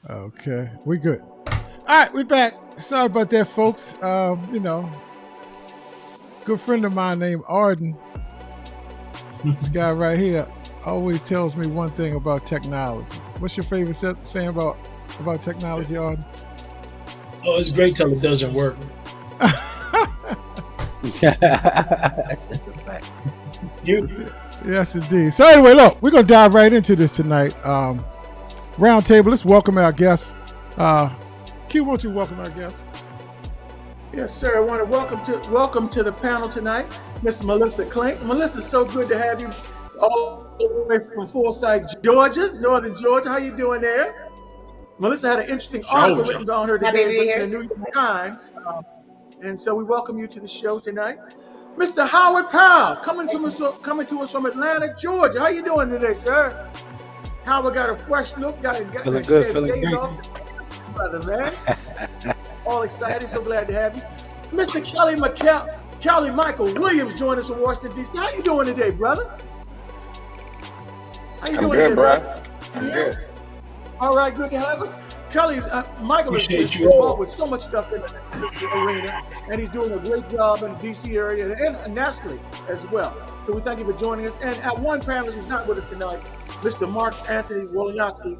Okay, we good. All right, we back. Sorry about that, folks. Good friend of mine named Arden. This guy right here always tells me one thing about technology. What's your favorite saying about technology, Arden? Oh, it's great till it doesn't work. That's a fact. You, Yes, indeed. So anyway, look, we're gonna dive right into this tonight. Roundtable. Let's welcome our guests. Q, won't you welcome our guests? Yes, sir. I want to welcome to the panel tonight, Miss Melissa Clink. Melissa, so good to have you all the way from Forsyth, Georgia, Northern Georgia. How you doing there? Melissa had an interesting article Georgia. written on her Happy to today be in the here. New York Times, and so we welcome you to the show tonight. Mr. Howard Powell, coming to us from Atlanta, Georgia. How you doing today, sir? Howard got a fresh look, got Feeling good, feeling shaved great. off, brother, man. All excited, so glad to have you. Mr. Kelly Michael Williams joined us from Washington, D.C. How you doing today, brother? How you I'm doing good, today, bro. brother? I'm good. All right, good to have us. Michael is Appreciate you involved all. with so much stuff in the arena, and he's doing a great job in the D.C. area and nationally as well. So we thank you for joining us. And at one panelist who's not with us tonight, Mr. Mark Anthony Wolianowski,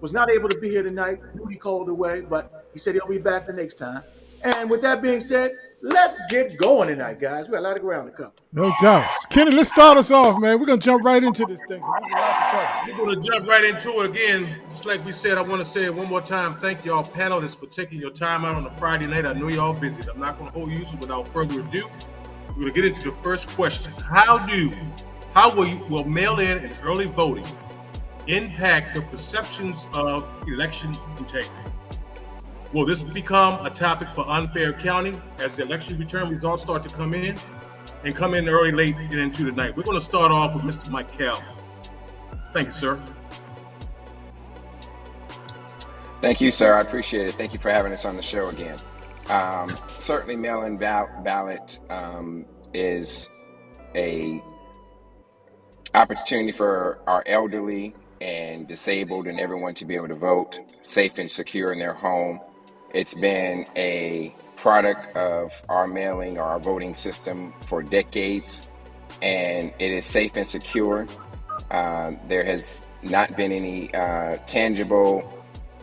was not able to be here tonight. He called away, but he said he'll be back the next time. And with that being said, let's get going tonight, guys. We got a lot of ground to cover. No doubt. Kenny, let's start us off, man. We're gonna jump right into this thing. 'Cause there's a lot to cover. We're going to jump right into it again. Just like we said, I want to say it one more time. Thank y'all panelists for taking your time out on a Friday night. I know y'all busy. I'm not going to hold you, so without further ado, we're going to get into the first question. Will mail-in and early voting impact the perceptions of election integrity? Will this become a topic for unfair counting as the election return results start to come in early, late, and into the night? We're going to start off with Mr. Michael. Thank you, sir. Thank you, sir. I appreciate it. Thank you for having us on the show again. Certainly, mail-in ballot is a opportunity for our elderly and disabled and everyone to be able to vote safe and secure in their home. It's been a product of our mailing or our voting system for decades, and it is safe and secure. There has not been any tangible,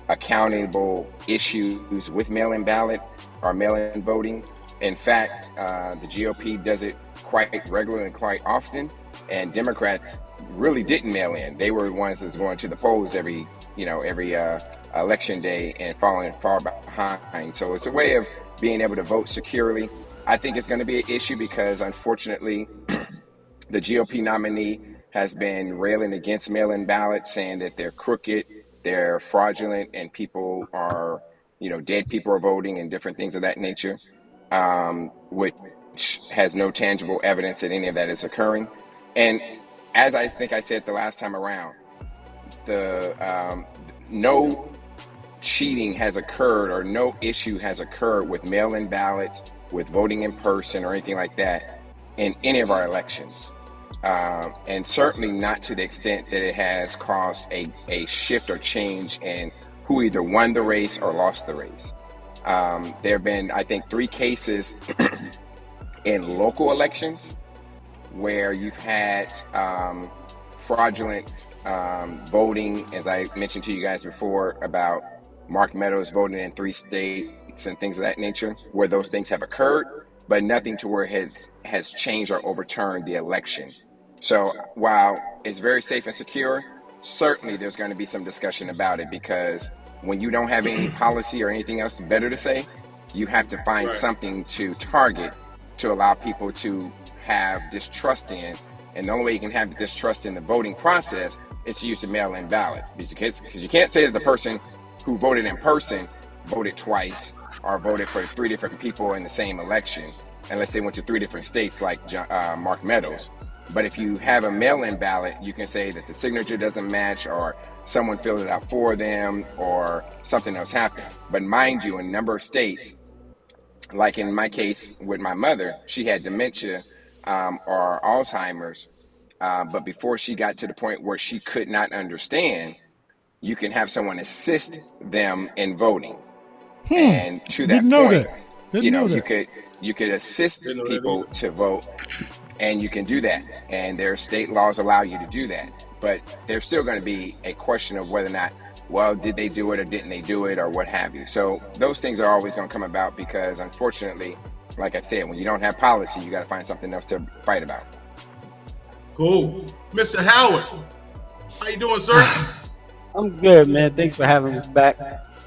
accountable issues with mail-in ballot or mail-in voting. In fact, the GOP does it quite regularly and quite often, and Democrats really didn't mail in. They were the ones that's going to the polls every election day and falling far behind. So it's a way of being able to vote securely. I think it's going to be an issue because, unfortunately, the GOP nominee has been railing against mail-in ballots, saying that they're crooked, they're fraudulent, and people are, dead people are voting and different things of that nature, which has no tangible evidence that any of that is occurring. And as I think I said the last time around, no cheating has occurred or no issue has occurred with mail-in ballots, with voting in person or anything like that in any of our elections. And certainly not to the extent that it has caused a shift or change in who either won the race or lost the race. There have been, I think, 3 cases in local elections where you've had fraudulent voting, as I mentioned to you guys before, about Mark Meadows voting in 3 states and things of that nature, where those things have occurred, but nothing to where it has changed or overturned the election. So while it's very safe and secure, certainly there's going to be some discussion about it, because when you don't have any policy or anything else better to say, you have to find something to target to allow people to have distrust in. And the only way you can have distrust in the voting process is to use the mail-in ballots, because you can't say that the person who voted in person voted twice or voted for 3 different people in the same election, unless they went to 3 different states like Mark Meadows. But if you have a mail-in ballot, you can say that the signature doesn't match, or someone filled it out for them, or something else happened. But mind you, in a number of states, like in my case with my mother, she had dementia or Alzheimer's, but before she got to the point where she could not understand, you can have someone assist them in voting. And to that Didn't know point, that. Didn't know that. you could assist Didn't know that people either. to vote, and you can do that. And their state laws allow you to do that. But there's still going to be a question of whether or not, well, did they do it or didn't they do it or what have you. So those things are always going to come about because, unfortunately, like I said, when you don't have policy, you got to find something else to fight about. Cool. Mr. Howard, how you doing, sir? I'm good, man. Thanks for having us back.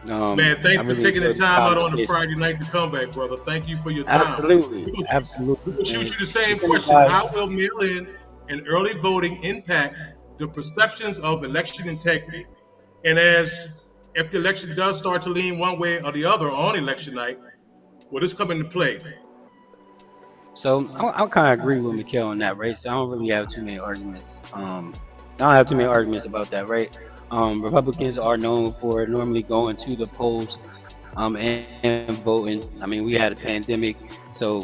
Man, thanks I for really taking the enjoyed time out on a conversation. Friday night to come back, brother. Thank you for your time. Absolutely, We absolutely. will shoot man. you the same If anybody- question. How will mail-in and early voting impact the perceptions of election integrity? And if the election does start to lean one way or the other on election night, will this come into play? So I kind of agree with Mikhail on that, right? So I don't really have too many arguments. I don't have too many arguments about that, right? Republicans are known for normally going to the polls and voting. I mean, we had a pandemic, so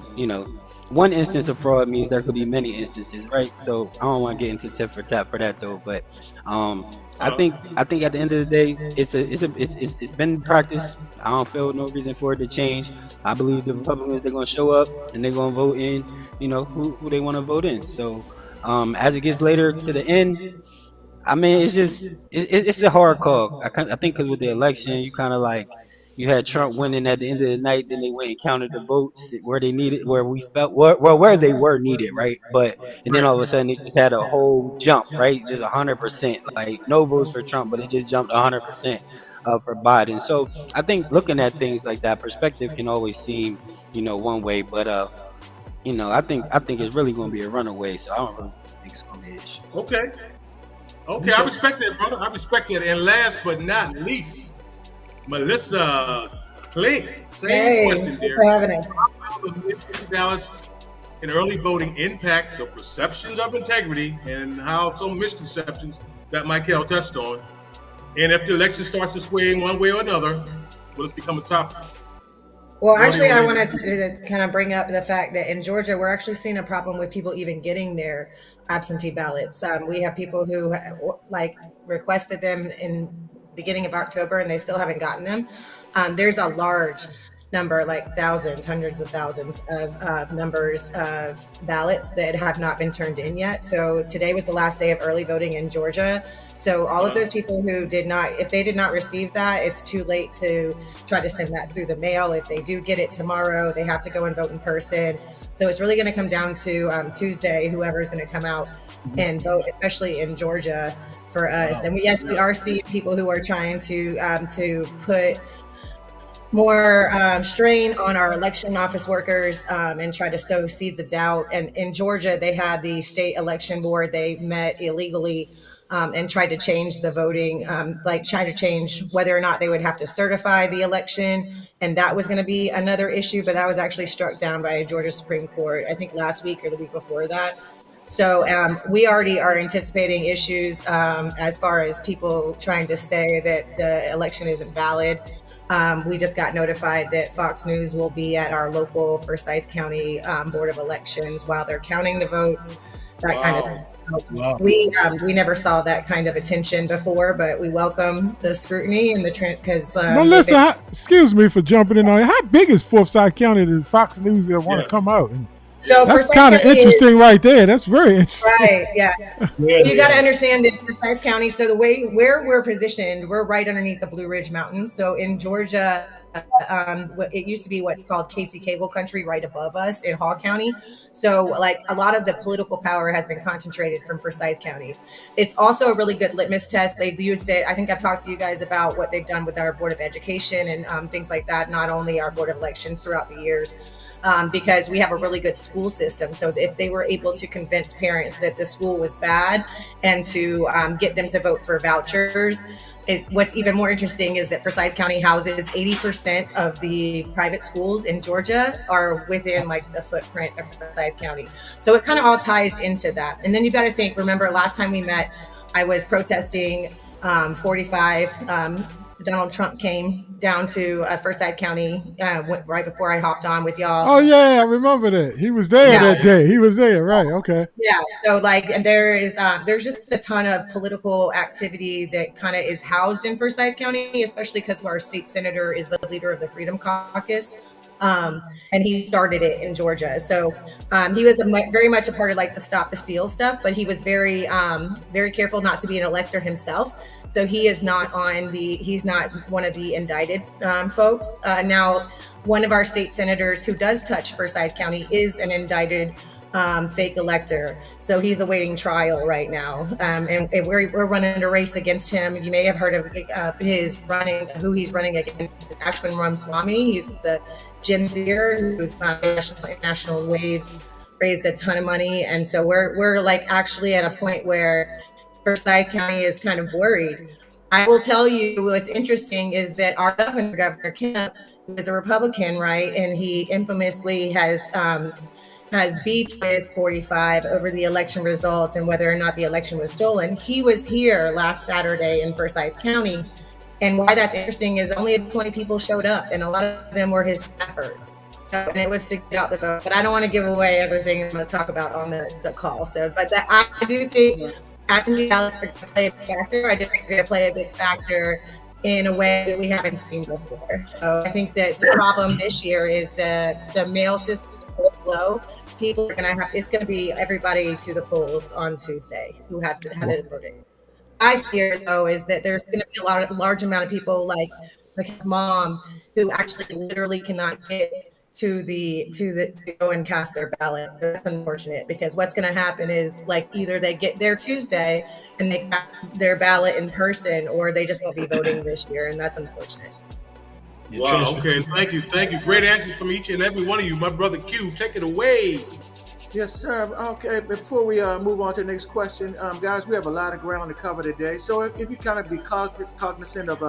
one instance of fraud means there could be many instances, right? So I don't want to get into tit for tat for that though, but I think at the end of the day, it's been practiced. I don't feel no reason for it to change. I believe the Republicans, they're gonna show up and they're gonna vote in, who they want to vote in. So as it gets later to the end, I mean, it's a hard call. I think because with the election, you kind of like you had Trump winning at the end of the night, then they went and counted the votes where they needed, where we felt, where they were needed, right? But and then Right. all of a sudden it just had a whole jump, right? Just 100%, like no votes for Trump, but it just jumped 100% for Biden. So I think looking at things like that, perspective can always seem, one way, but I think it's really going to be a runaway. So I don't really think it's going to be an issue. Okay, I respect that, brother. I respect that. And last but not least, Melissa Klink. Same question Thanks there. for having us. How will the ballots and early voting impact the perceptions of integrity and how some misconceptions that Michael touched on? And if the election starts to sway in one way or another, will this become a topic? Well, What do actually, you I want wanted to kind of bring up the fact that in Georgia, we're actually seeing a problem with people even getting their absentee ballots. We have people who like requested them in beginning of October and they still haven't gotten them. There's a large number, like thousands, hundreds of thousands of numbers of ballots that have not been turned in yet. So today was the last day of early voting in Georgia. So all of those people who did not, if they did not receive that, it's too late to try to send that through the mail. If they do get it tomorrow, they have to go and vote in person. So it's really going to come down to Tuesday, whoever's going to come out and vote, especially in Georgia for us. And we are seeing people who are trying to put more strain on our election office workers and try to sow seeds of doubt. And in Georgia, they had the state election board. They met illegally and tried to change the voting, try to change whether or not they would have to certify the election. And that was going to be another issue, but that was actually struck down by Georgia Supreme Court, I think last week or the week before that. So we already are anticipating issues as far as people trying to say that the election isn't valid. We just got notified that Fox News will be at our local Forsyth County Board of Elections while they're counting the votes, that kind of thing. So we never saw that kind of attention before, but we welcome the scrutiny and the trend because. Melissa, excuse me for jumping in on you. How big is Forsyth County that Fox News want to come out? And so that's Forsyth kind of County interesting right there. That's very interesting. Right, yeah. You got to understand that Forsyth County, so the way where we're positioned, we're right underneath the Blue Ridge Mountains. So in Georgia, it used to be what's called Casey Cable Country right above us in Hall County. So like a lot of the political power has been concentrated from Forsyth County. It's also a really good litmus test. They've used it. I think I've talked to you guys about what they've done with our Board of Education and things like that, not only our Board of Elections throughout the years. Because we have a really good school system. So if they were able to convince parents that the school was bad and to get them to vote for vouchers, what's even more interesting is that Forsyth County houses 80% of the private schools in Georgia are within like the footprint of Forsyth County. So it kind of all ties into that. And then you've got to think, remember last time we met, I was protesting 45 Donald Trump came down to Forsyth County right before I hopped on with y'all. Oh yeah, I remember that. He was there that day. He was there, right? Okay. Yeah. So like, and there's just a ton of political activity that kind of is housed in Forsyth County, especially because our state senator is the leader of the Freedom Caucus. And he started it in Georgia. So he was very much a part of like the Stop the Steal stuff, but he was very careful not to be an elector himself. So he is not he's not one of the indicted folks. Now, one of our state senators who does touch Forsyth County is an indicted fake elector. So he's awaiting trial right now. And we're running a race against him. You may have heard of who he's running against is Ashwin Ramaswamy. He's the Gen Zer who's national waves, raised a ton of money. And so we're like actually at a point where Forsyth County is kind of worried. I will tell you what's interesting is that our Governor Kemp, is a Republican, right? And he infamously has beefed with 45 over the election results and whether or not the election was stolen. He was here last Saturday in Forsyth County. And why that's interesting is only 20 people showed up, and a lot of them were his staffers. So, and it was to get out the vote. But I don't want to give away everything I'm going to talk about on the call. So, but I do think absentee ballots are going to play a big factor. I do think they're going to play a big factor in a way that we haven't seen before. So I think that the problem this year is the mail system is so slow. People are going to it's going to be everybody to the polls on Tuesday who have it voted. I fear though is that there's going to be a large amount of people like his mom who actually literally cannot get to go and cast their ballot. That's unfortunate because what's going to happen is like either they get there Tuesday and they cast their ballot in person, or they just won't be voting this year, and that's unfortunate. Wow. Okay. Thank you. Great answers from each and every one of you. My brother Q, take it away. Yes, sir. Okay, before we move on to the next question, guys, we have a lot of ground to cover today. So if you kind of be cognizant of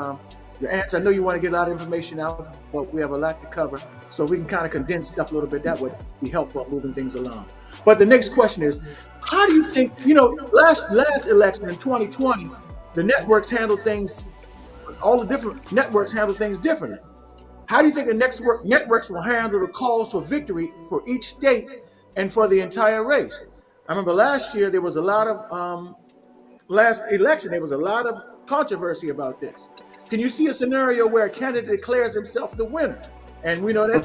your answer, I know you want to get a lot of information out, but we have a lot to cover. So we can kind of condense stuff a little bit. That would be helpful moving things along. But the next question is, how do you think, last election in 2020, the networks handled things, all the different networks handled things differently. How do you think the networks will handle the calls for victory for each state and for the entire race? I remember last year there was a lot of last election there was a lot of controversy about this. Can you see a scenario where a candidate declares himself the winner? And we know that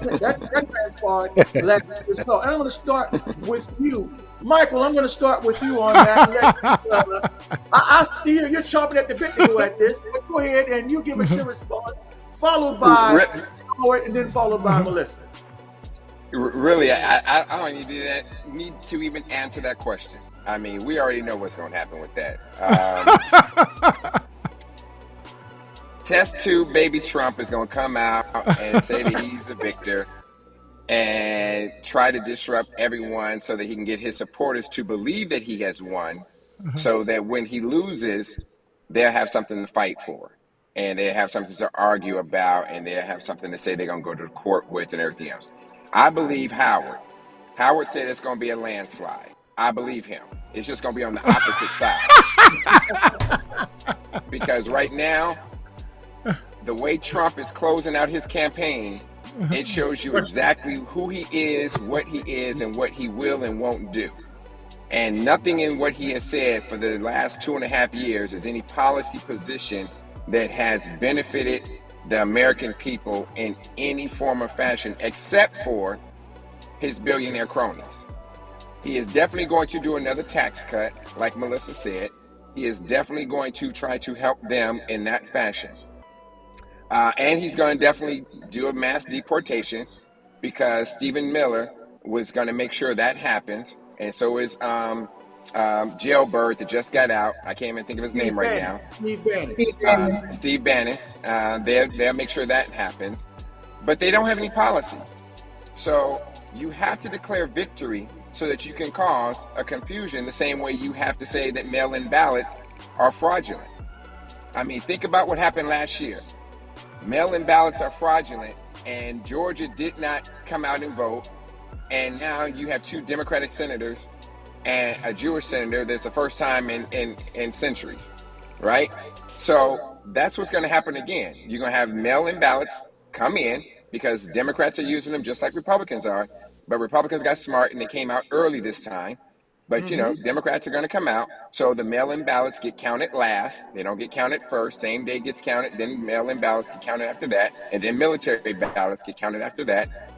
transpired last year as well. And I'm going to start with you, Michael. I'm going to start with you on that. I steer. You're chomping at the bit to go at this. Go ahead and you give us your response, followed by Howard, and then followed by Melissa. Really, I don't need to even answer that question. I mean, we already know what's going to happen with that. Test tube baby Trump is going to come out and say that he's the victor and try to disrupt everyone so that he can get his supporters to believe that he has won, so that when he loses, they'll have something to fight for, and they have something to argue about, and they'll have something to say they're going to go to court with and everything else. I believe Howard. Howard said it's going to be a landslide. I believe him. It's just going to be on the opposite side. Because right now, the way Trump is closing out his campaign, it shows you exactly who he is, what he is, and what he will and won't do. And nothing in what he has said for the last 2.5 years is any policy position that has benefited the American people in any form or fashion, except for his billionaire cronies. He is definitely going to do another tax cut, like Melissa said. He is definitely going to try to help them in that fashion. And he's going to definitely do a mass deportation, because Stephen Miller was going to make sure that happens. And so is jailbird that just got out. I can't even think of his name right now. Steve Bannon. They'll make sure that happens. But they don't have any policies. So you have to declare victory so that you can cause a confusion, the same way you have to say that mail-in ballots are fraudulent. I mean, think about what happened last year. Mail-in ballots are fraudulent, and Georgia did not come out and vote. And now you have 2 Democratic senators and a Jewish senator. That's the first time in centuries, right? So that's what's going to happen again. You're going to have mail-in ballots come in because Democrats are using them just like Republicans are. But Republicans got smart and they came out early this time. But, Democrats are going to come out. So the mail-in ballots get counted last. They don't get counted first. Same day gets counted. Then mail-in ballots get counted after that. And then military ballots get counted after that.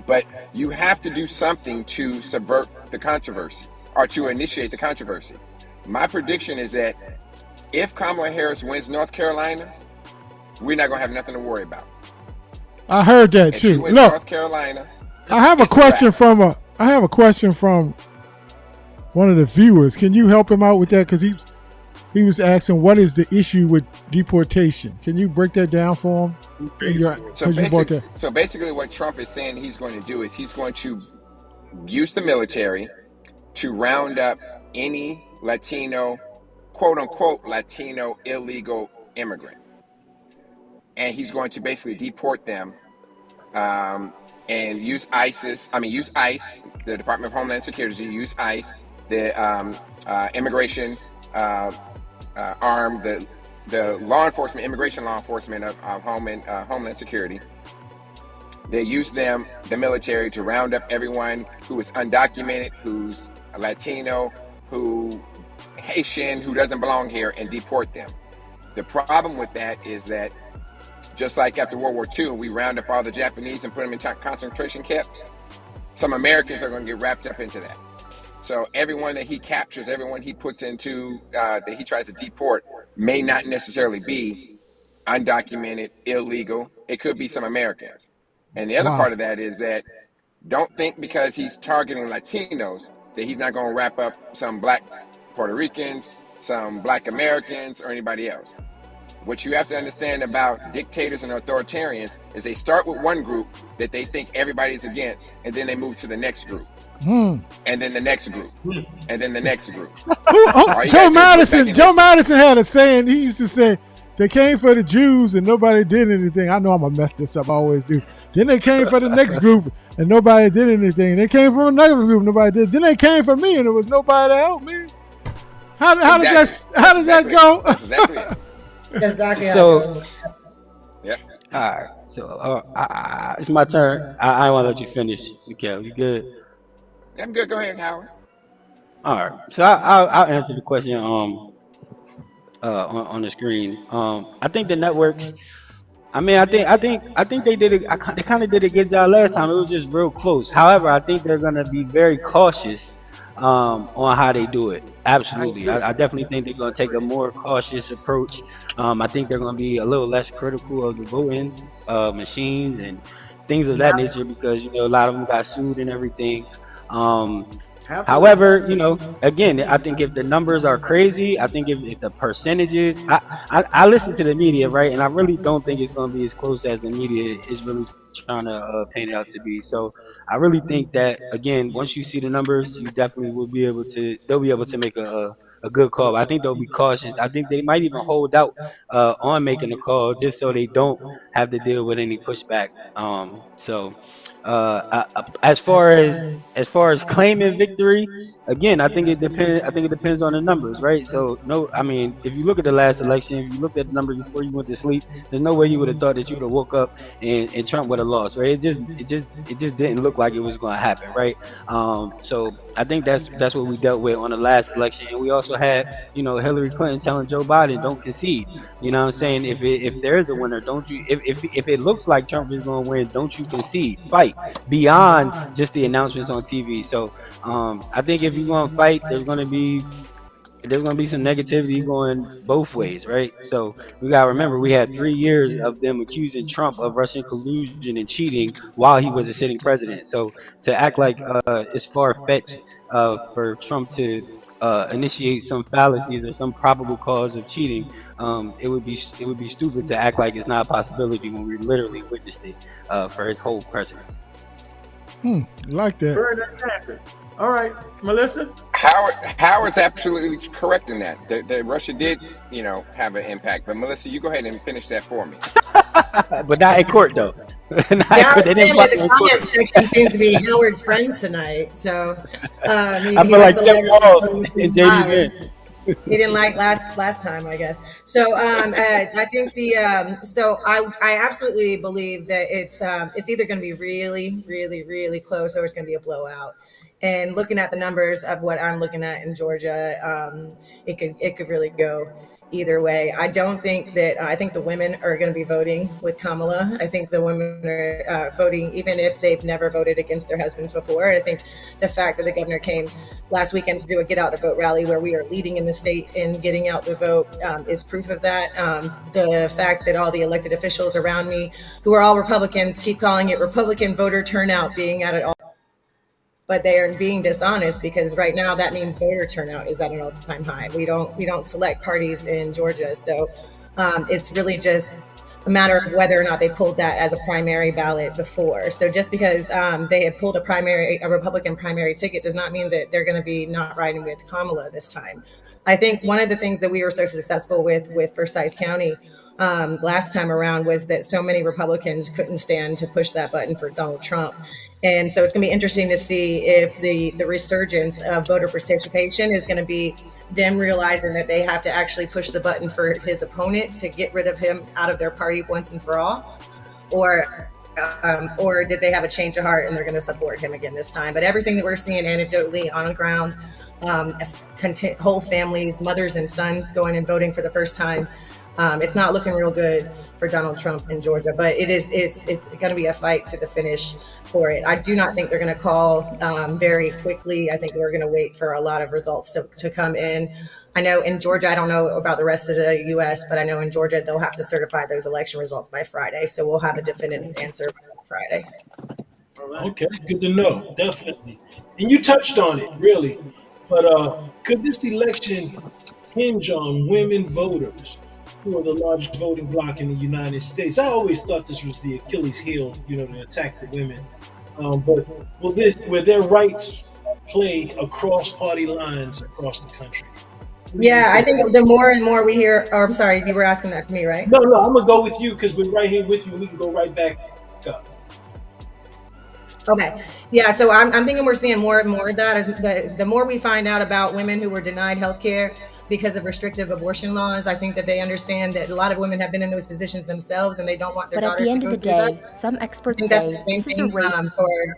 But you have to do something to subvert the controversy or to initiate the controversy. My prediction is that if Kamala Harris wins North Carolina, we're not going to have nothing to worry about. I heard that If too. she wins Look, North Carolina, I have a question from one of the viewers. Can you help him out with that? Because he was asking, what is the issue with deportation? Can you break that down for him? So basically what Trump is saying he's going to do is he's going to use the military to round up any Latino, quote unquote, Latino illegal immigrant. And he's going to basically deport them and use ICE, the Department of Homeland Security, use ICE, the immigration arm, the law enforcement, immigration law enforcement of Homeland Security. They use them, the military, to round up everyone who is undocumented, who's Latino, who Haitian, who doesn't belong here, and deport them. The problem with that is that just like after World War II, we round up all the Japanese and put them in concentration camps. Some Americans are going to get wrapped up into that. So everyone that he captures, everyone he puts into, that he tries to deport, may not necessarily be undocumented, illegal. It could be some Americans. And the other part of that is that don't think because he's targeting Latinos that he's not going to wrap up some black Puerto Ricans, some black Americans, or anybody else. What you have to understand about dictators and authoritarians is they start with one group that they think everybody's against, and then they move to the next group, and then the next group, and then the next group. Joe Madison had a saying. He used to say, they came for the Jews and nobody did anything. I know I'm going to mess this up. I always do. Then they came for the next group and nobody did anything. They came for another group, nobody did. Then they came for me and there was nobody to help me. How does that go? That's exactly it. Exactly. So, yeah. All right. So, it's my turn. I want to let you finish, Mikhail. You good? I'm good. Go ahead, Howard. All right. So I'll answer the question on the screen. I think the networks. I mean, I think they did it. They kind of did a good job last time. It was just real close. However, I think they're gonna be very cautious on how they do it. Absolutely. I definitely think they're going to take a more cautious approach. I think they're going to be a little less critical of the voting machines and things of that nature because, a lot of them got sued and everything. However, again, I think if the numbers are crazy, I think if the percentages, I listen to the media, right? And I really don't think it's going to be as close as the media is really trying to paint it out to be. So I really think that, again, once you see the numbers, you definitely they'll be able to make a good call. I think they'll be cautious. I think they might even hold out on making a call just so they don't have to deal with any pushback. As far as claiming victory, again, I think it depends on the numbers, right? So if you look at the last election, if you looked at the numbers before you went to sleep, there's no way you would have thought that you would have woke up and Trump would have lost, right? It just didn't look like it was going to happen, right? So I think that's what we dealt with on the last election, and we also had Hillary Clinton telling Joe Biden, don't concede. You know what I'm saying? If there is a winner, don't you? If it looks like Trump is going to win, don't you concede? Fight beyond just the announcements on TV. So I think if you're going to fight, there's going to be some negativity going both ways, right? So we got to remember we had 3 years of them accusing Trump of Russian collusion and cheating while he was a sitting president. So to act like it's far-fetched for Trump to initiate some fallacies or some probable cause of cheating, it would be stupid to act like it's not a possibility when we literally witnessed it for his whole presidency. Like that. Very nice answer. All right, Melissa. Howard's absolutely correct in that. The Russia did, have an impact. But Melissa, you go ahead and finish that for me. But not in court, though. The comment section seems to be Howard's friends tonight. So I feel like Jeff Walls and JD Vance. He didn't like last time, I guess. So I think I absolutely believe that it's either going to be really, really, really close or it's going to be a blowout. And looking at the numbers of what I'm looking at in Georgia, it could really go either way. I don't think that I think the women are going to be voting with Kamala. I think the women are voting even if they've never voted against their husbands before. I think the fact that the governor came last weekend to do a get out the vote rally where we are leading in the state in getting out the vote is proof of that. The fact that all the elected officials around me, who are all Republicans, keep calling it Republican voter turnout being at it all. But they are being dishonest because right now that means voter turnout is at an all-time high. We don't select parties in Georgia, so it's really just a matter of whether or not they pulled that as a primary ballot before. So just because they had pulled a Republican primary ticket does not mean that they're going to be not riding with Kamala this time. I think one of the things that we were so successful with Forsyth County last time around was that so many Republicans couldn't stand to push that button for Donald Trump. And so it's going to be interesting to see if the resurgence of voter participation is going to be them realizing that they have to actually push the button for his opponent to get rid of him out of their party once and for all, or did they have a change of heart and they're going to support him again this time? But everything that we're seeing anecdotally on the ground, whole families, mothers and sons going and voting for the first time. It's not looking real good for Donald Trump in Georgia, but it's going to be a fight to the finish for it. I do not think they're going to call very quickly. I think we're going to wait for a lot of results to come in. I know in Georgia, I don't know about the rest of the U.S., but I know in Georgia, they'll have to certify those election results by Friday. So we'll have a definitive answer by Friday. Okay, good to know. Definitely. And you touched on it, really. But could this election hinge on women voters, who are the largest voting bloc in the United States? I always thought this was the Achilles heel, to attack the women. But will their rights play across party lines across the country? Yeah, I think the more and more we hear, or I'm sorry, you were asking that to me, right? No, I'm gonna go with you because we're right here with you. We can go right back up. Okay. Yeah. So I'm thinking we're seeing more and more of that as the more we find out about women who were denied health care because of restrictive abortion laws. I think that they understand that a lot of women have been in those positions themselves and they don't want their But at daughters the end to of go the through day, that. some I experts think say that's the same this is a thing race.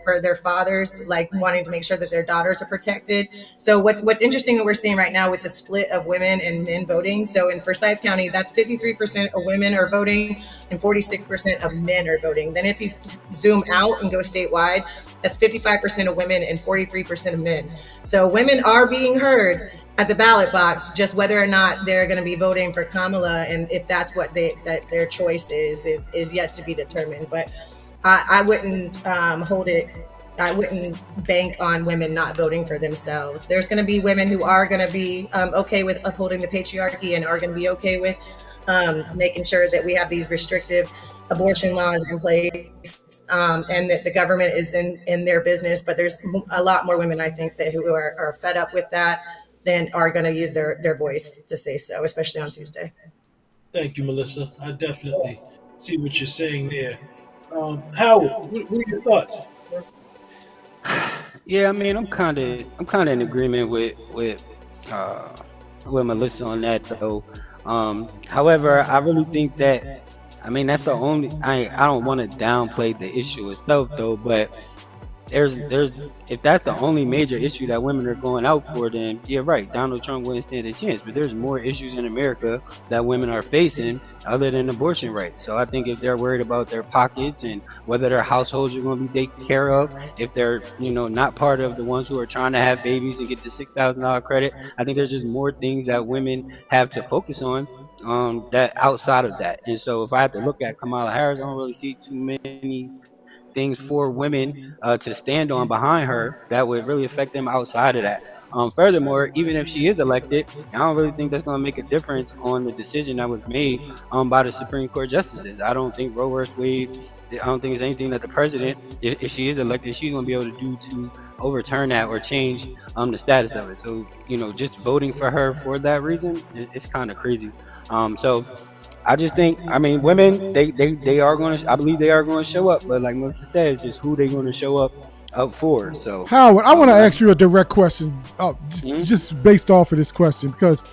for their fathers, like wanting to make sure that their daughters are protected. So what's interesting that we're seeing right now with the split of women and men voting. So in Forsyth County, that's 53% of women are voting and 46% of men are voting. Then if you zoom out and go statewide, that's 55% of women and 43% of men. So women are being heard at the ballot box, just whether or not they're going to be voting for Kamala and if that's what their choice is yet to be determined. But I wouldn't hold it. I wouldn't bank on women not voting for themselves. There's going to be women who are going to be okay with upholding the patriarchy and are going to be okay with making sure that we have these restrictive abortion laws in place and that the government is in their business. But there's a lot more women, I think, who are fed up with that than are going to use their voice to say so, especially on Tuesday. Thank you, Melissa. I definitely see what you're saying there. Howard, what are your thoughts? Yeah, I mean, I'm kind of in agreement uh with Melissa on that though. However, I really think that I mean that's the only I don't want to downplay the issue itself though, but there's if that's the only major issue that women are going out for, then yeah, right, Donald Trump wouldn't stand a chance. But there's more issues in America that women are facing other than abortion rights. So I think if they're worried about their pockets and whether their households are going to be taken care of, if they're not part of the ones who are trying to have babies and get the $6,000 credit, I think there's just more things that women have to focus on that outside of that. And so if I have to look at Kamala Harris, I don't really see too many things for women to stand on behind her that would really affect them outside of that. Furthermore, even if she is elected, I don't really think that's going to make a difference on the decision that was made by the Supreme Court justices. I don't think Roe vs. Wade, I don't think there's anything that the president, if she is elected, she's going to be able to do to overturn that or change the status of it. So, just voting for her for that reason, it's kind of crazy. So I just think, I mean, women, they are going to, I believe they are going to show up, but like Melissa says, just who they going to show up for. So Howard, I want to ask you a direct question, just based off of this question, because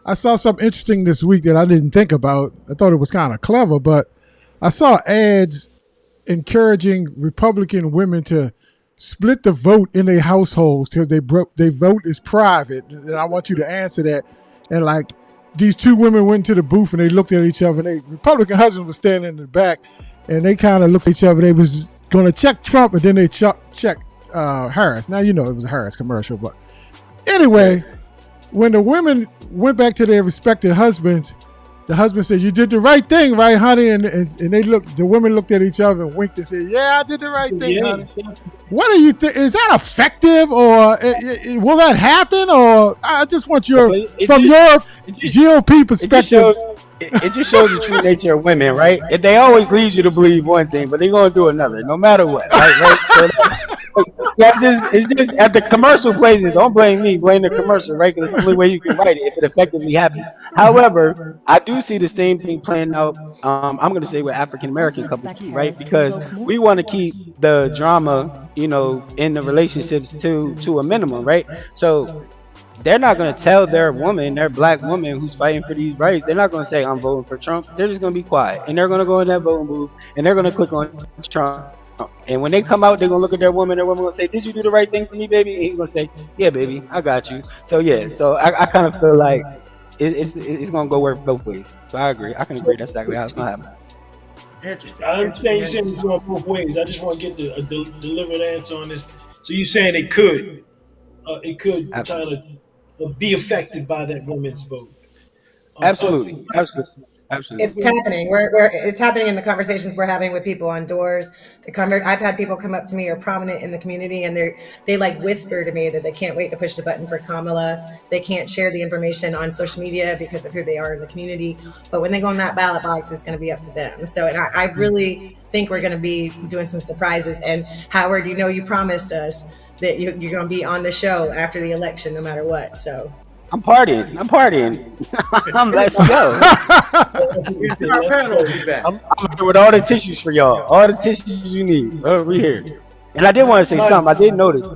I saw something interesting this week that I didn't think about. I thought it was kind of clever, but I saw ads encouraging Republican women to split the vote in their households because they vote is private. And I want you to answer that. And like these two women went to the booth and they looked at each other. And they Republican husband was standing in the back, and they kind of looked at each other. They was going to check Trump, and then they checked Harris. Now you know it was a Harris commercial, but anyway, when the women went back to their respective husbands, the husband said, "You did the right thing, right, honey?" And they looked. The women looked at each other and winked and said, "Yeah, I did the right thing, honey." What do you think? Is that effective, or will that happen? Or I just want your GOP perspective. It just shows the true nature of women, right? If they always lead you to believe one thing, but they're gonna do another, no matter what, right? So it's just at the commercial places. Don't blame me, blame the commercial, right? Because it's the only way you can write it if it effectively happens. However, I do see the same thing playing out. I'm going to say with African American couples too, right? Because we want to keep the drama, in the relationships to a minimum, right? So they're not going to tell their black woman who's fighting for these rights, they're not going to say, I'm voting for Trump. They're just going to be quiet. And they're going to go in that voting booth and they're going to click on Trump. And when they come out, they're going to look at their woman going to say, did you do the right thing for me, baby? And he's going to say, yeah, baby, I got you. So, yeah, I kind of feel like it's going to go work both ways. So I agree. I can agree. That's exactly how it's going to happen. Interesting. I understand you saying it's going both ways. I just want to get a delivered answer on this. So you're saying it could kind of be affected by that woman's vote? Absolutely. It's happening. It's happening in the conversations we're having with people on doors. I've had people come up to me who are prominent in the community, and they like whisper to me that they can't wait to push the button for Kamala. They can't share the information on social media because of who they are in the community. But when they go in that ballot box, it's going to be up to them. So, and I really think we're going to be doing some surprises. And Howard, you promised us that you're going to be on the show after the election, no matter what. So. I'm partying. Let's go. I'm here with all the tissues for y'all. All the tissues you need. Over here. And I did want to say something. I did notice.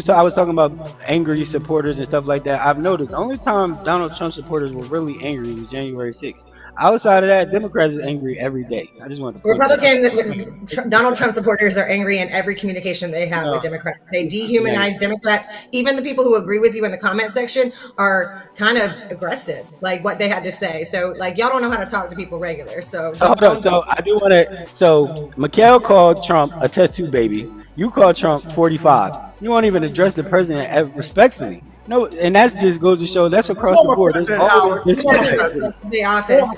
I was talking about angry supporters and stuff like that. I've noticed the only time Donald Trump supporters were really angry was January 6th. Outside of that, Democrats are angry every day. I just want to. Donald Trump supporters are angry in every communication they have with Democrats. They dehumanize Democrats. Even the people who agree with you in the comment section are kind of aggressive, like what they had to say. So, like, y'all don't know how to talk to people regular. So hold on. So I do want to. So Mikhail called Trump a test tube baby. You called Trump 45. You won't even address the president respectfully. No, and that just goes to show that's across the board. The office.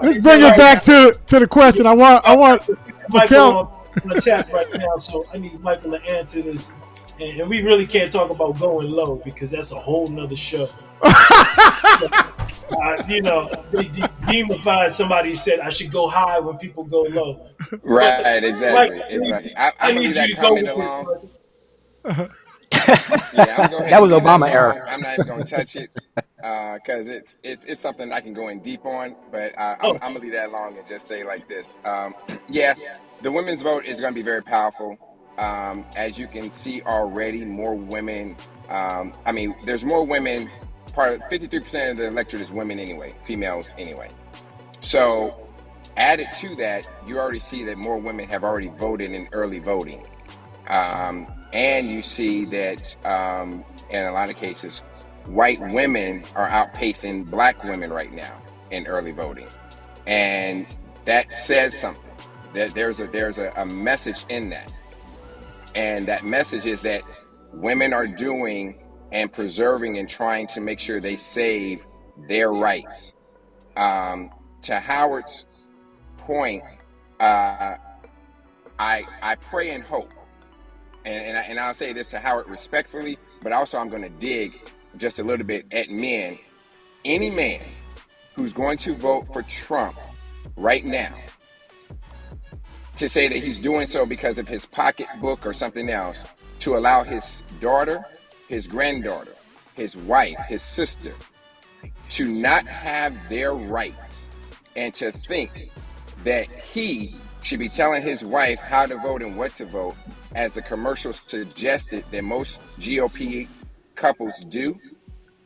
Let's bring it back to the question. I want Michael on the chat right now, so I need Michael to answer this. And we really can't talk about going low because that's a whole nother show. They demonified somebody who said I should go high when people go low. Right, exactly. I'm need gonna you to go go along. That was Obama era. I'm not even going to touch it because it's something I can go in deep on, but I'm going to leave that alone and just say like this. The women's vote is going to be very powerful. As you can see already, more women. There's more women. 53% of the electorate is women anyway, females anyway. So added to that, you already see that more women have already voted in early voting. And you see that in a lot of cases, white women are outpacing black women right now in early voting. And that says something. That there's a message in that. And that message is that women are doing and preserving and trying to make sure they save their rights. To Howard's point, I pray and hope. And I'll say this to Howard respectfully, but also I'm going to dig just a little bit at men. Any man who's going to vote for Trump right now to say that he's doing so because of his pocketbook or something else, to allow his daughter, his granddaughter, his wife, his sister to not have their rights and to think that he should be telling his wife how to vote and what to vote, as the commercial suggested that most GOP couples do,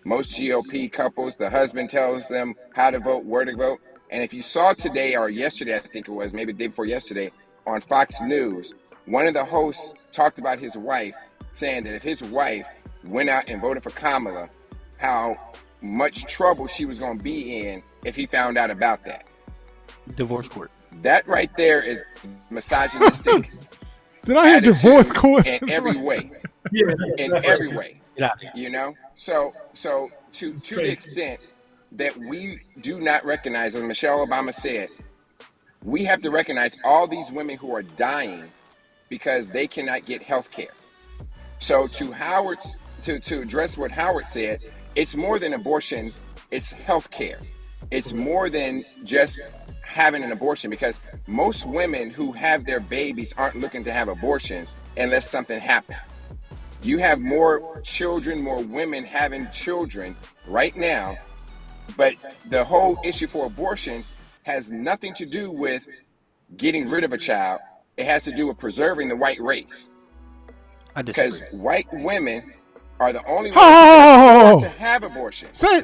Most GOP couples, the husband tells them how to vote, where to vote. And if you saw today or yesterday, I think it was, maybe the day before yesterday, on Fox News, one of the hosts talked about his wife, saying that if his wife went out and voted for Kamala, how much trouble she was going to be in if he found out about that. Divorce court. That right there is misogynistic. Did I hear divorce court? In every way. In every way. You know? So to the extent that we do not recognize, as Michelle Obama said, we have to recognize all these women who are dying because they cannot get health care. So to address what Howard said, it's more than abortion, it's health care. It's more than just having an abortion, because most women who have their babies aren't looking to have abortions unless something happens. You have more children, more women having children right now, but the whole issue for abortion has nothing to do with getting rid of a child. It has to do with preserving the white race. Because white women are the only ones to have abortion. Say,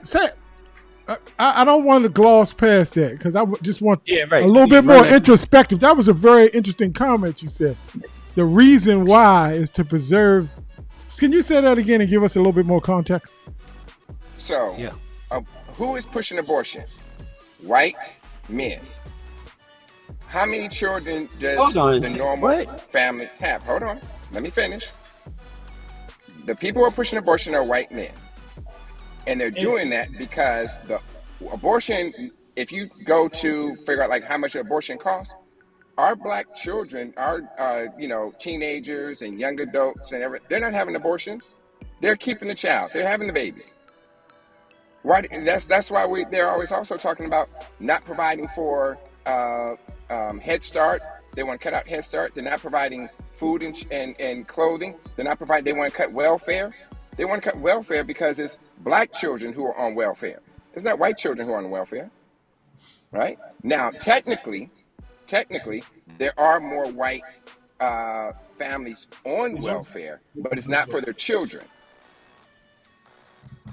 I don't want to gloss past that, because I just want a little bit more introspective. That was a very interesting comment you said. The reason why is to preserve. Can you say that again and give us a little bit more context? So, who is pushing abortion? White men. How many children does the normal family have? Hold on, let me finish. The people who are pushing abortion are white men. And they're doing that because the abortion, if you go to figure out like how much abortion costs, our black children, our teenagers and young adults and everything, they're not having abortions. They're keeping the child. They're having the babies. Right? And that's why they're always also talking about not providing for Head Start. They want to cut out Head Start. They're not providing food and clothing. They want to cut welfare. They want to cut welfare because it's black children who are on welfare. It's not white children who are on welfare. Right? Now, technically, there are more white families on welfare, but it's not for their children.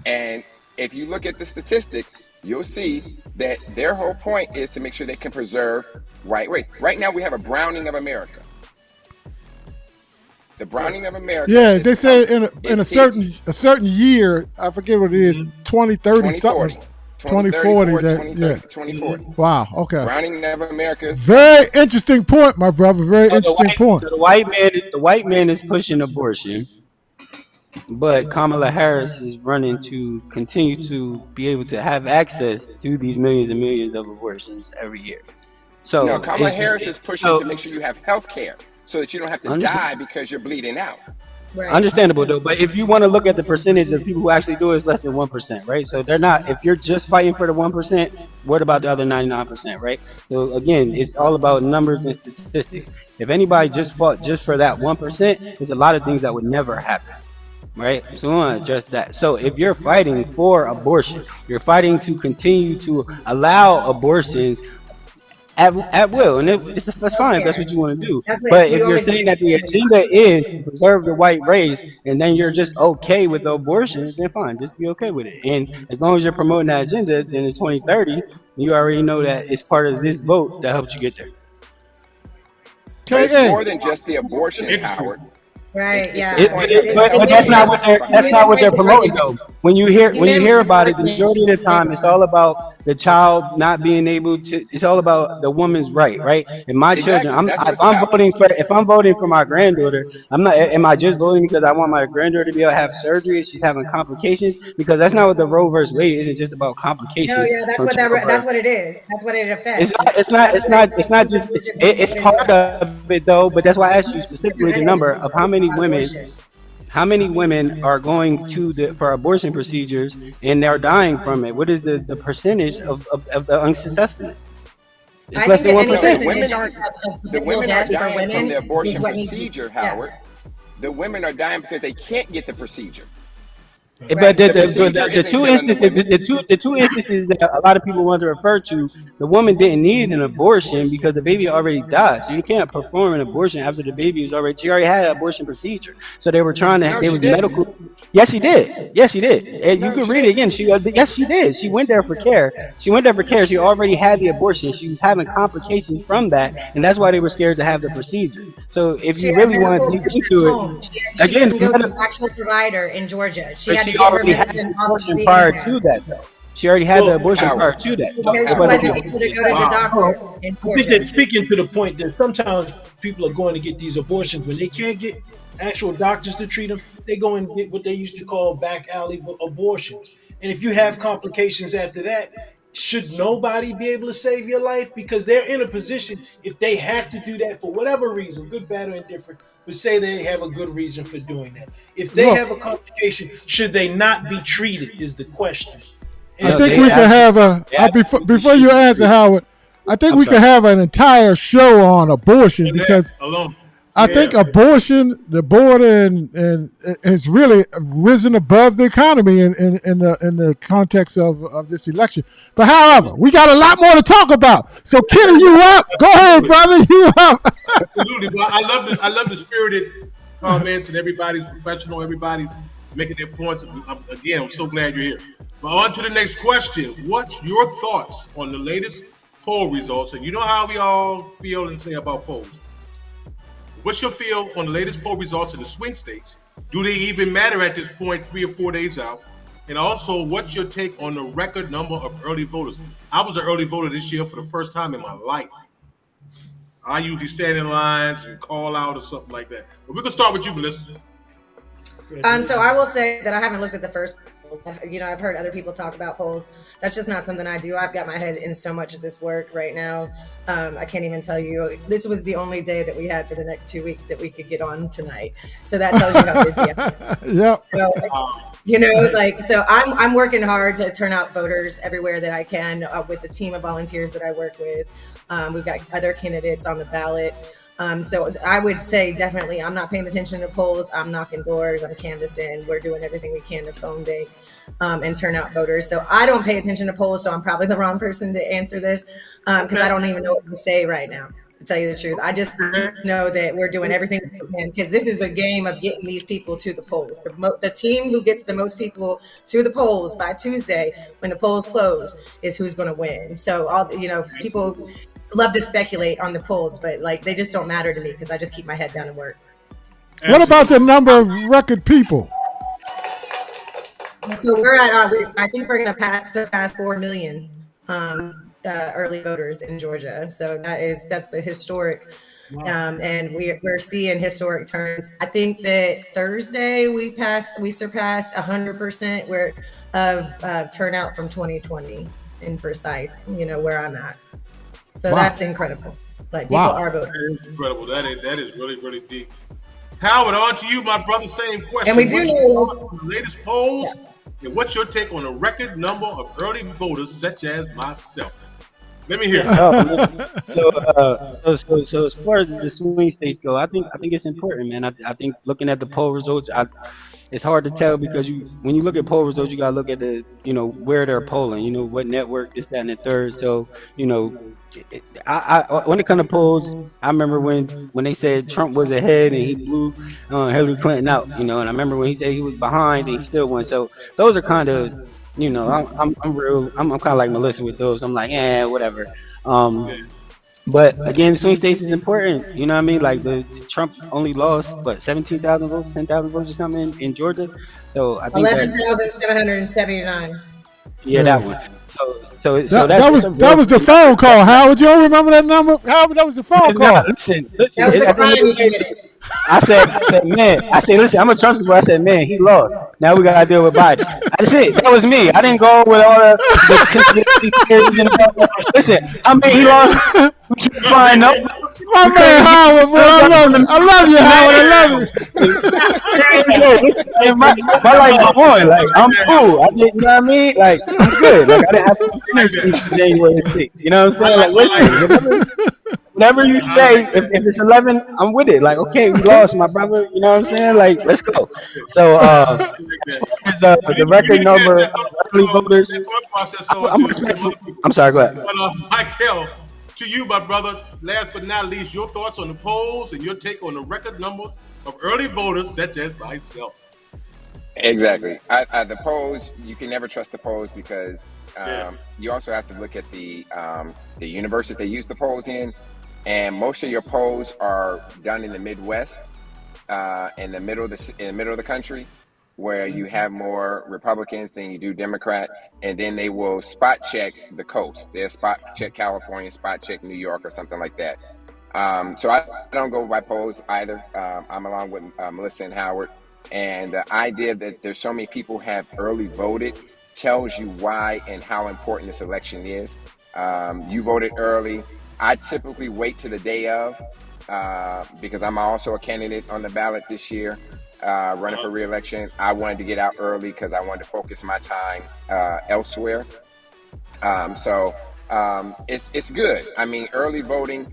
And if you look at the statistics, you'll see that their whole point is to make sure they can preserve white race. Right now, we have a browning of America. The browning of America. Yeah, they say in a certain year, I forget what it is, 2030 something. 2040. 2040. Wow. Okay. Browning of America. Very interesting point, my brother. Very interesting point. So the white man is pushing abortion, but Kamala Harris is running to continue to be able to have access to these millions and millions of abortions every year. So no, Kamala Harris is pushing to make sure you have health care so that you don't have to die because you're bleeding out. Right. Understandable though, but if you want to look at the percentage of people who actually do it, it's less than 1%, right? So they're not. If you're just fighting for the 1%, what about the other 99%, right? So again, it's all about numbers and statistics. If anybody just fought just for that 1%, there's a lot of things that would never happen, right? So we want to address that. So if you're fighting for abortion, you're fighting to continue to allow abortions at will, and that's fine if that's what you want to do. But if you're saying that the agenda is to preserve the white race, and then you're just okay with the abortion, then fine, just be okay with it. And as long as you're promoting that agenda, then in 2030, you already know that it's part of this vote that helped you get there. But it's more than just the abortion, Howard. Right. Yeah. But that's not what they're promoting though. When you hear about it, the majority of the time it's all about the child not being able to. It's all about the woman's right? And my children, if I'm voting for my granddaughter, I'm not. Am I just voting because I want my granddaughter to be able to have surgery if she's having complications? Because that's not what the Roe versus Wade isn't just about complications. No, yeah, that's what it is. That's what it affects. It's not just. It's part of it though. But that's why I asked you specifically the number of how many women are going to for abortion procedures and they're dying from it. What is the percentage of the unsuccessfulness? It's less than 1%. The women aren't dying from the abortion procedure, Howard. The women are dying because they can't get the procedure. But Right. the two instances, the two instances that a lot of people want to refer to, the woman didn't need an abortion because the baby already died. So you can't perform an abortion after the baby was already. She already had an abortion procedure. So they were trying to. No, It she was didn't. medical. Yes, she did. Yes, she did. And you No, can she read it didn't. again. Yes, she did. She went there for care. She went there for care. She already had the abortion. She was having complications from that, and that's why they were scared to have the procedure. So if She you had really want to medical dig abortion into at it, home. She again, couldn't go to an actual provider in Georgia. She but had to she get her already had medicine the off of abortion the prior internet to that, though. She already had the Well, abortion prior Howard. to that. because It she wasn't wasn't just able to go to the Wow. doctor in I think Georgia. that speaking to the point that sometimes people are going to get these abortions when they can't get actual doctors to treat them, they go and get what they used to call back alley abortions. And if you have complications after that, should nobody be able to save your life? Because they're in a position, if they have to do that for whatever reason, good, bad, or indifferent, but say they have a good reason for doing that. If they Well, have a complication, should they not be treated? Is the question. I no. And think They we could have absolutely before should you be answer, treated. Howard. I think I'm we could sorry. have an entire show on abortion And that because alone. I yeah, think abortion, the border, and has really risen above the economy in the context of this election. But however, we got a lot more to talk about. So Kenny, you up? Go ahead, brother. You up? Absolutely. But I love the spirited comments and everybody's professional. Everybody's making their points. Again, I'm so glad you're here. But on to the next question. What's your thoughts on the latest poll results? And you know how we all feel and say about polls. What's your feel on the latest poll results in the swing states? Do they even matter at this point, 3 or 4 days out? And also, what's your take on the record number of early voters? I was an early voter this year for the first time in my life. I usually stand in lines and call out or something like that. But we can start with you, Melissa. So I will say that I haven't looked at the first poll. I've heard other people talk about polls. That's just not something I do. I've got my head in so much of this work right now. I can't even tell you. This was the only day that we had for the next 2 weeks that we could get on tonight. So that tells you how busy I am. Yep. So, so I'm working hard to turn out voters everywhere that I can with the team of volunteers that I work with. We've got other candidates on the ballot. So I would say definitely I'm not paying attention to polls. I'm knocking doors. I'm canvassing. We're doing everything we can to phone bank and turn out voters. So I don't pay attention to polls. So I'm probably the wrong person to answer this because I don't even know what to say right now, to tell you the truth. I just know that we're doing everything we can because this is a game of getting these people to the polls. The team who gets the most people to the polls by Tuesday when the polls close is who's going to win. So people love to speculate on the polls, but they just don't matter to me because I just keep my head down and work. What about the number of record people? So we're at, I think we're going to surpass 4 million early voters in Georgia. So that's a historic, and we're seeing historic turns. I think that Thursday we surpassed 100% of turnout from 2020 in Forsyth, where I'm at. So that's incredible. People are voting. That is incredible. That is really, really deep. Howard, on to you, my brother. Same question. And we do What's know- your thoughts on the latest polls, and what's your take on a record number of early voters, such as myself? Let me hear. So as far as the swing states go, I think it's important, man. I think looking at the poll results, it's hard to tell because when you look at poll results, you gotta look at the where they're polling, what network, this, that, and the third. So I when it comes to polls, I remember when they said Trump was ahead and he blew Hillary Clinton out, and I remember when he said he was behind and he still won. So those are kind of I'm kind of like Melissa with those. I'm like, whatever. But again, swing states is important. You know what I mean? Like the Trump only lost 17,000 votes, 10,000 votes or something in Georgia. So I think 11,779. that one. So That was the phone call, Howard. You don't remember that number? Howard, that was the phone call. Listen. That was the crime you committed. I said, man. Listen, I'm a Trump supporter. I said, man, he lost. Now we gotta deal with Biden. That's it. That was me. I didn't go with all the conspiracy theories and all that. Listen, I mean, he lost. We keep finding up. My man Howard, bro, I love you, Howard. I love you. my life is on. Like I'm cool. You know what I mean? Like I'm good. Like I didn't have to finish January 6th. You know what I'm saying? Like listen, whatever you I say, like that. if it's 11, I'm with it. Like, okay, we lost, my brother. You know what I'm saying? Like, let's go. So, I like as that. far as We the need, we record need to pass number that of early voters, that thought process I'm, on I'm to some respectful. other people. I'm sorry, go ahead. But Michael, to you, my brother, last but not least, your thoughts on the polls and your take on the record numbers of early voters such as myself. Exactly. The polls, you can never trust the polls because Yeah. you also have to look at the universe that they use the polls in, and most of your polls are done in the Midwest, in the middle of the country, where you have more Republicans than you do Democrats, and then they will spot check the coast. They'll spot check California, spot check New York, or something like that. So I don't go by polls either. I'm along with Melissa and Howard. And the idea that there's so many people have early voted tells you why and how important this election is. You voted early. I typically wait to the day of because I'm also a candidate on the ballot this year, running for re-election. I wanted to get out early because I wanted to focus my time elsewhere. It's good. I mean, early voting,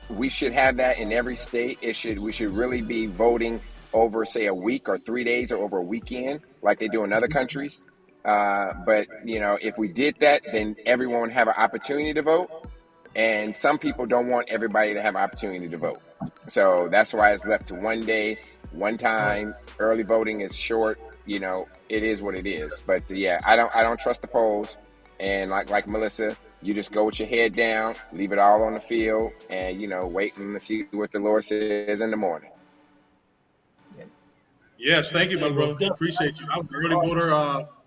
we should have that in every state. We should really be voting over, say, a week or 3 days or over a weekend, like they do in other countries. But if we did that, then everyone would have an opportunity to vote. And some people don't want everybody to have an opportunity to vote. So that's why it's left to one day, one time. Early voting is short. It is what it is. But yeah, I don't trust the polls. And like Melissa, you just go with your head down, leave it all on the field, and waiting to see what the Lord says in the morning. Yes, thank you, my brother. Appreciate you. I'm an early voter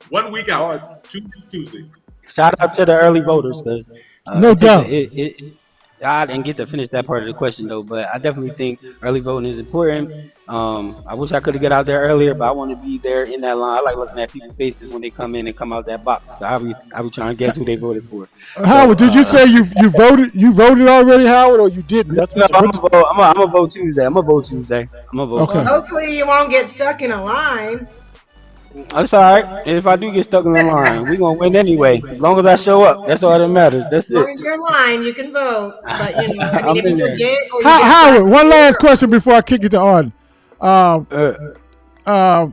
1 week out, Tuesday. Shout out to the early voters, because No it takes doubt. I didn't get to finish that part of the question though, but I definitely think early voting is important. I wish I could have got out there earlier, but I want to be there in that line. I like looking at people's faces when they come in and come out that box. I be trying to guess who they voted for. Howard, did you say you voted? You voted already, Howard, or you didn't? That's No, what. I'm gonna vote. I'm gonna vote Tuesday. I'm gonna vote Tuesday. I'm gonna vote. Okay. Well, hopefully you won't get stuck in a line. That's all right. If I do get stuck in the line, we gonna win anyway. As long as I show up, that's all that matters. That's As long it. as you're in line, you can vote. But I'm if in you there. forget or you get Howard, stuck, one last question before I kick it to Arden. Um, Uh,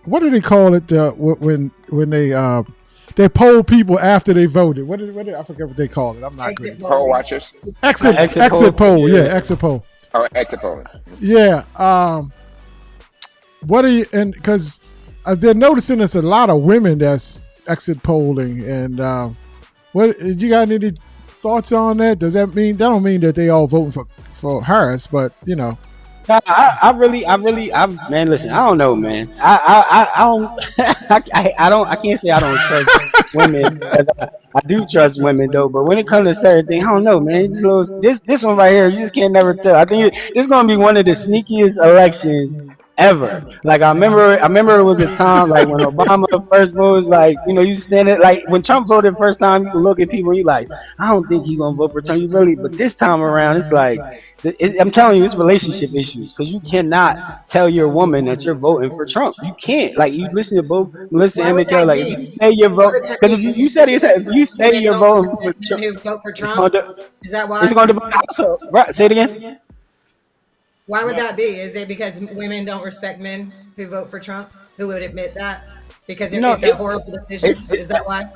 what do they call it when they poll people after they voted? What I forget what they call it. I'm not exit good. Poll voting. watchers. Exit poll. Yeah, exit poll. Oh, exit polling. Yeah. What are you? And because they're noticing there's a lot of women that's exit polling, and what you got any thoughts on that? Does that don't mean that they all voting for Harris, but man, listen, I don't know, man. I don't, I can't say I don't trust women. I do trust women though, but when it comes to certain things, I don't know, man. This one right here, you just can't never tell. I think it's gonna be one of the sneakiest elections ever. Like I remember it was a time like when Obama first was like, you standing like when Trump voted first time, you can look at people and you like, I don't think he's gonna vote for Trump. You really, but this time around, it's like I'm telling you, it's relationship issues because you cannot tell your woman that you're voting for Trump. You can't. Like you listen to both Melissa Why and would Mikhail. that Like if you be? say you're Why vote, would that because if be? you said it, Because if you say women you're don't voting for respect men Trump, who vote for it's going Trump. to Is that it's why? going to be also right. Say it again. Why would that be? Is it because women don't respect men who vote for Trump? Who would admit that? Because No, it's a horrible decision. Is that why?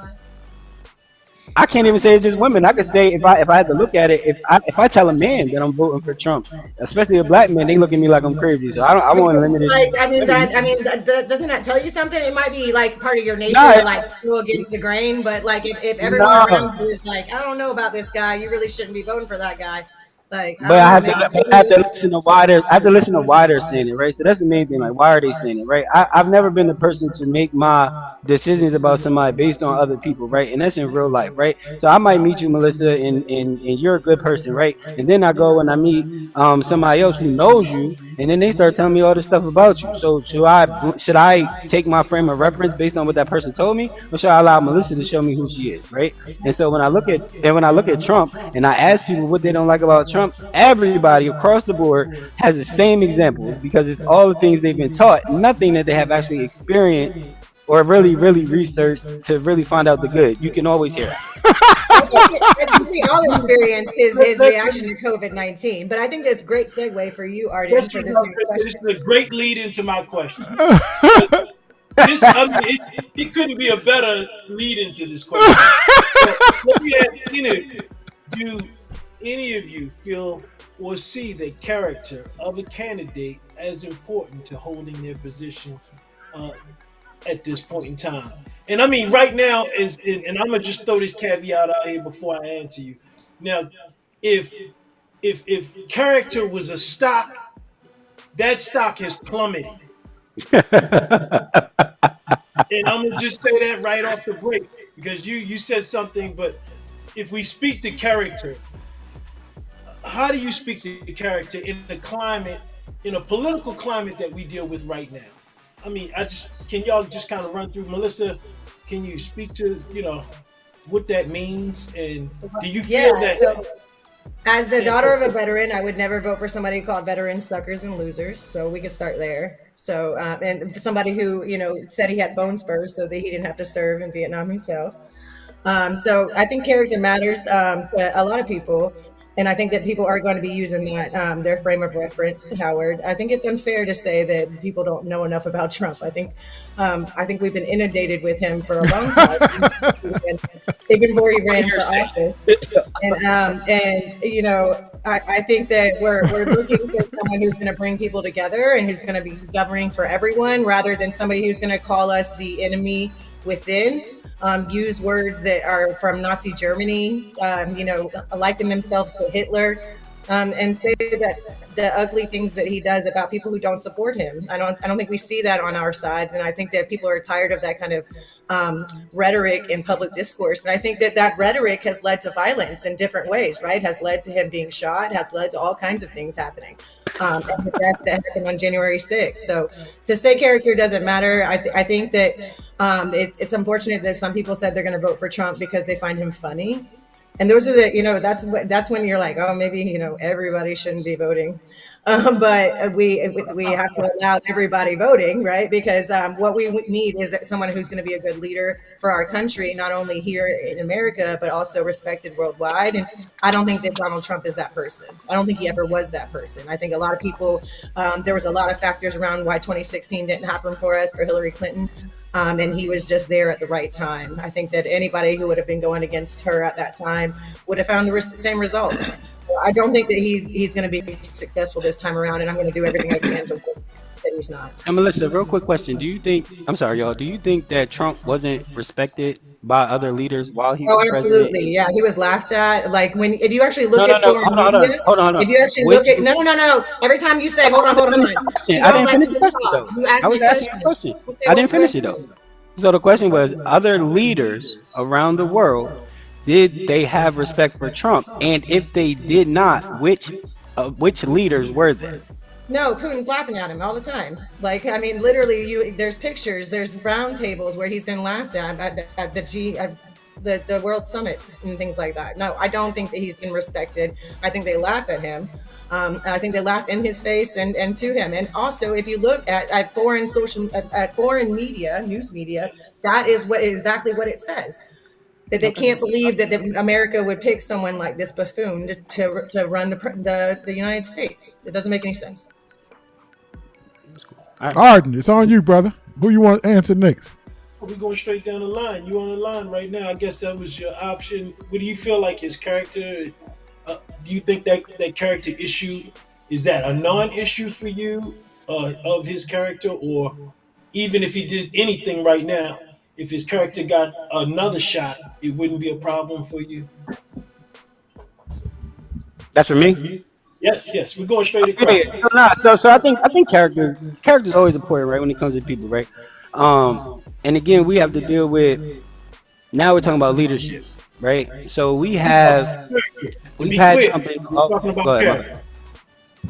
I can't even say it's just women. I could say if I had to look at it, if I tell a man that I'm voting for Trump, especially a black man, they look at me like I'm crazy. So I want to limit Like, it. doesn't that tell you something? It might be like part of your nature No, to like go against the grain, but like if everyone no. around you is like, I don't know about this guy, you really shouldn't be voting for that guy. Like, I But don't I know, have to, maybe, I have to listen to why they're, I have to listen to why they're saying it, right? So that's the main thing. Like, why are they saying it, right? I've never been the person to make my decisions about somebody based on other people, right? And that's in real life, right? So I might meet you, Melissa, and you're a good person, right? And then I go and I meet somebody else who knows you, and then they start telling me all this stuff about you. So should I take my frame of reference based on what that person told me, or should I allow Melissa to show me who she is, right? And so when I look at Trump and I ask people what they don't like about Trump, everybody across the board has the same example because it's all the things they've been taught, nothing that they have actually experienced or really research to really find out the good. You can always hear that. I think we all experience his Let- reaction to COVID-19, but I think that's a great segue for you, Arden, Let's for get this off next right there. This question. is a great lead into my question. This, I mean, it couldn't be a better lead into this question. So let me ask you: do any of you feel or see the character of a candidate as important to holding their position uh, at this point in time? And I mean, right now and I'm gonna just throw this caveat out here before I answer you. Now, if if character was a stock, that stock has plummeted. And I'm gonna just say that right off the break because you said something, but if we speak to character, how do you speak to character in the climate, in a political climate that we deal with right now? I mean, I just can y'all just kind of run through, Melissa? Can you speak to what that means, and do you Yeah. feel that? So as the Yeah, daughter of a veteran, I would never vote for somebody called veterans, suckers, and losers. So we could start there. So, and somebody who, said he had bone spurs so that he didn't have to serve in Vietnam himself. So I think character matters to a lot of people. And I think that people are going to be using that, their frame of reference, Howard. I think it's unfair to say that people don't know enough about Trump. I think we've been inundated with him for a long time, even before he ran for office. I think that we're looking for someone who's going to bring people together and who's going to be governing for everyone, rather than somebody who's going to call us the enemy within. Use words that are from Nazi Germany, liken themselves to Hitler, and say that the ugly things that he does about people who don't support him. I don't think we see that on our side, and I think that people are tired of that kind of rhetoric in public discourse. And I think that rhetoric has led to violence in different ways, right? Has led to him being shot, has led to all kinds of things happening. And the deaths that happened on January 6th. So to say character doesn't matter, I think that it's unfortunate that some people said they're going to vote for Trump because they find him funny. And those are that's when you're like, oh, maybe everybody shouldn't be voting, but we have to allow everybody voting, right? Because what we need is that someone who's going to be a good leader for our country, not only here in America but also respected worldwide. And I don't think that Donald Trump is that person. I don't think he ever was that person. I think a lot of people, there was a lot of factors around why 2016 didn't happen for us, for Hillary Clinton. And he was just there at the right time. I think that anybody who would have been going against her at that time would have found the same results. I don't think that he's going to be successful this time around, and I'm going to do everything I can to that he's not. And Melissa, real quick question: I'm sorry, y'all. Do you think that Trump wasn't respected by other leaders while he Oh, was president? absolutely. Yeah, he was laughed at. Like if you actually look No, at no, no. foreign Hold on. media, Hold on. if you actually Which? look at no. Every time you say, hold on, Finish the question. you I don't didn't let finish me the question talk. though. You ask I me was asking a questions. question. Okay, I what's didn't the finish it though. question? So the question was: other leaders around the world, did they have respect for Trump? And if they did not, which leaders were they? No, Putin's laughing at him all the time. Like, I mean, literally, there's pictures, there's round tables where he's been laughed at the world summits and things like that. No, I don't think that he's been respected. I think they laugh at him. And I think they laugh in his face and to him. And also, if you look at foreign media, news media, that is exactly what it says. That they can't believe that America would pick someone like this buffoon to run the United States. It doesn't make any sense. All right. Arden, it's on you, brother. Who you want to answer next? We're going straight down the line. You on the line right now. I guess that was your option. What do you feel like his character? Do you think that character issue is that a non-issue for you of his character, or even if he did anything right now, if his character got another shot, it wouldn't be a problem for you? That's for me. Yes. We're going straight Yeah. across. So I think characters always important, right? When it comes to people, right? And again, we have to deal with. Now we're talking about leadership, right? So we've To be had clear, something. we're Oh, talking go about ahead. character.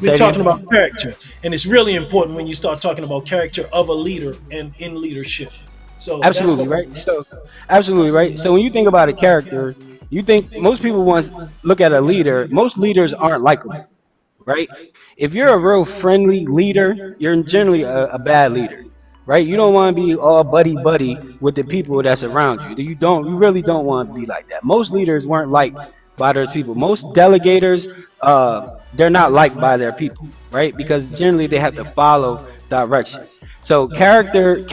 Say We're again? talking about character, and it's really important when you start talking about character of a leader and in leadership. So Absolutely right. So absolutely right. So when you think about a character, you think most people want look at a leader. Most leaders aren't likable, right? If you're a real friendly leader, you're generally a bad leader. right? You don't want to be all buddy buddy with the people that's around you. You really don't want to be like that. Most leaders weren't liked by those people. Most delegators, they're not liked by their people, right? Because generally they have to follow directions. So character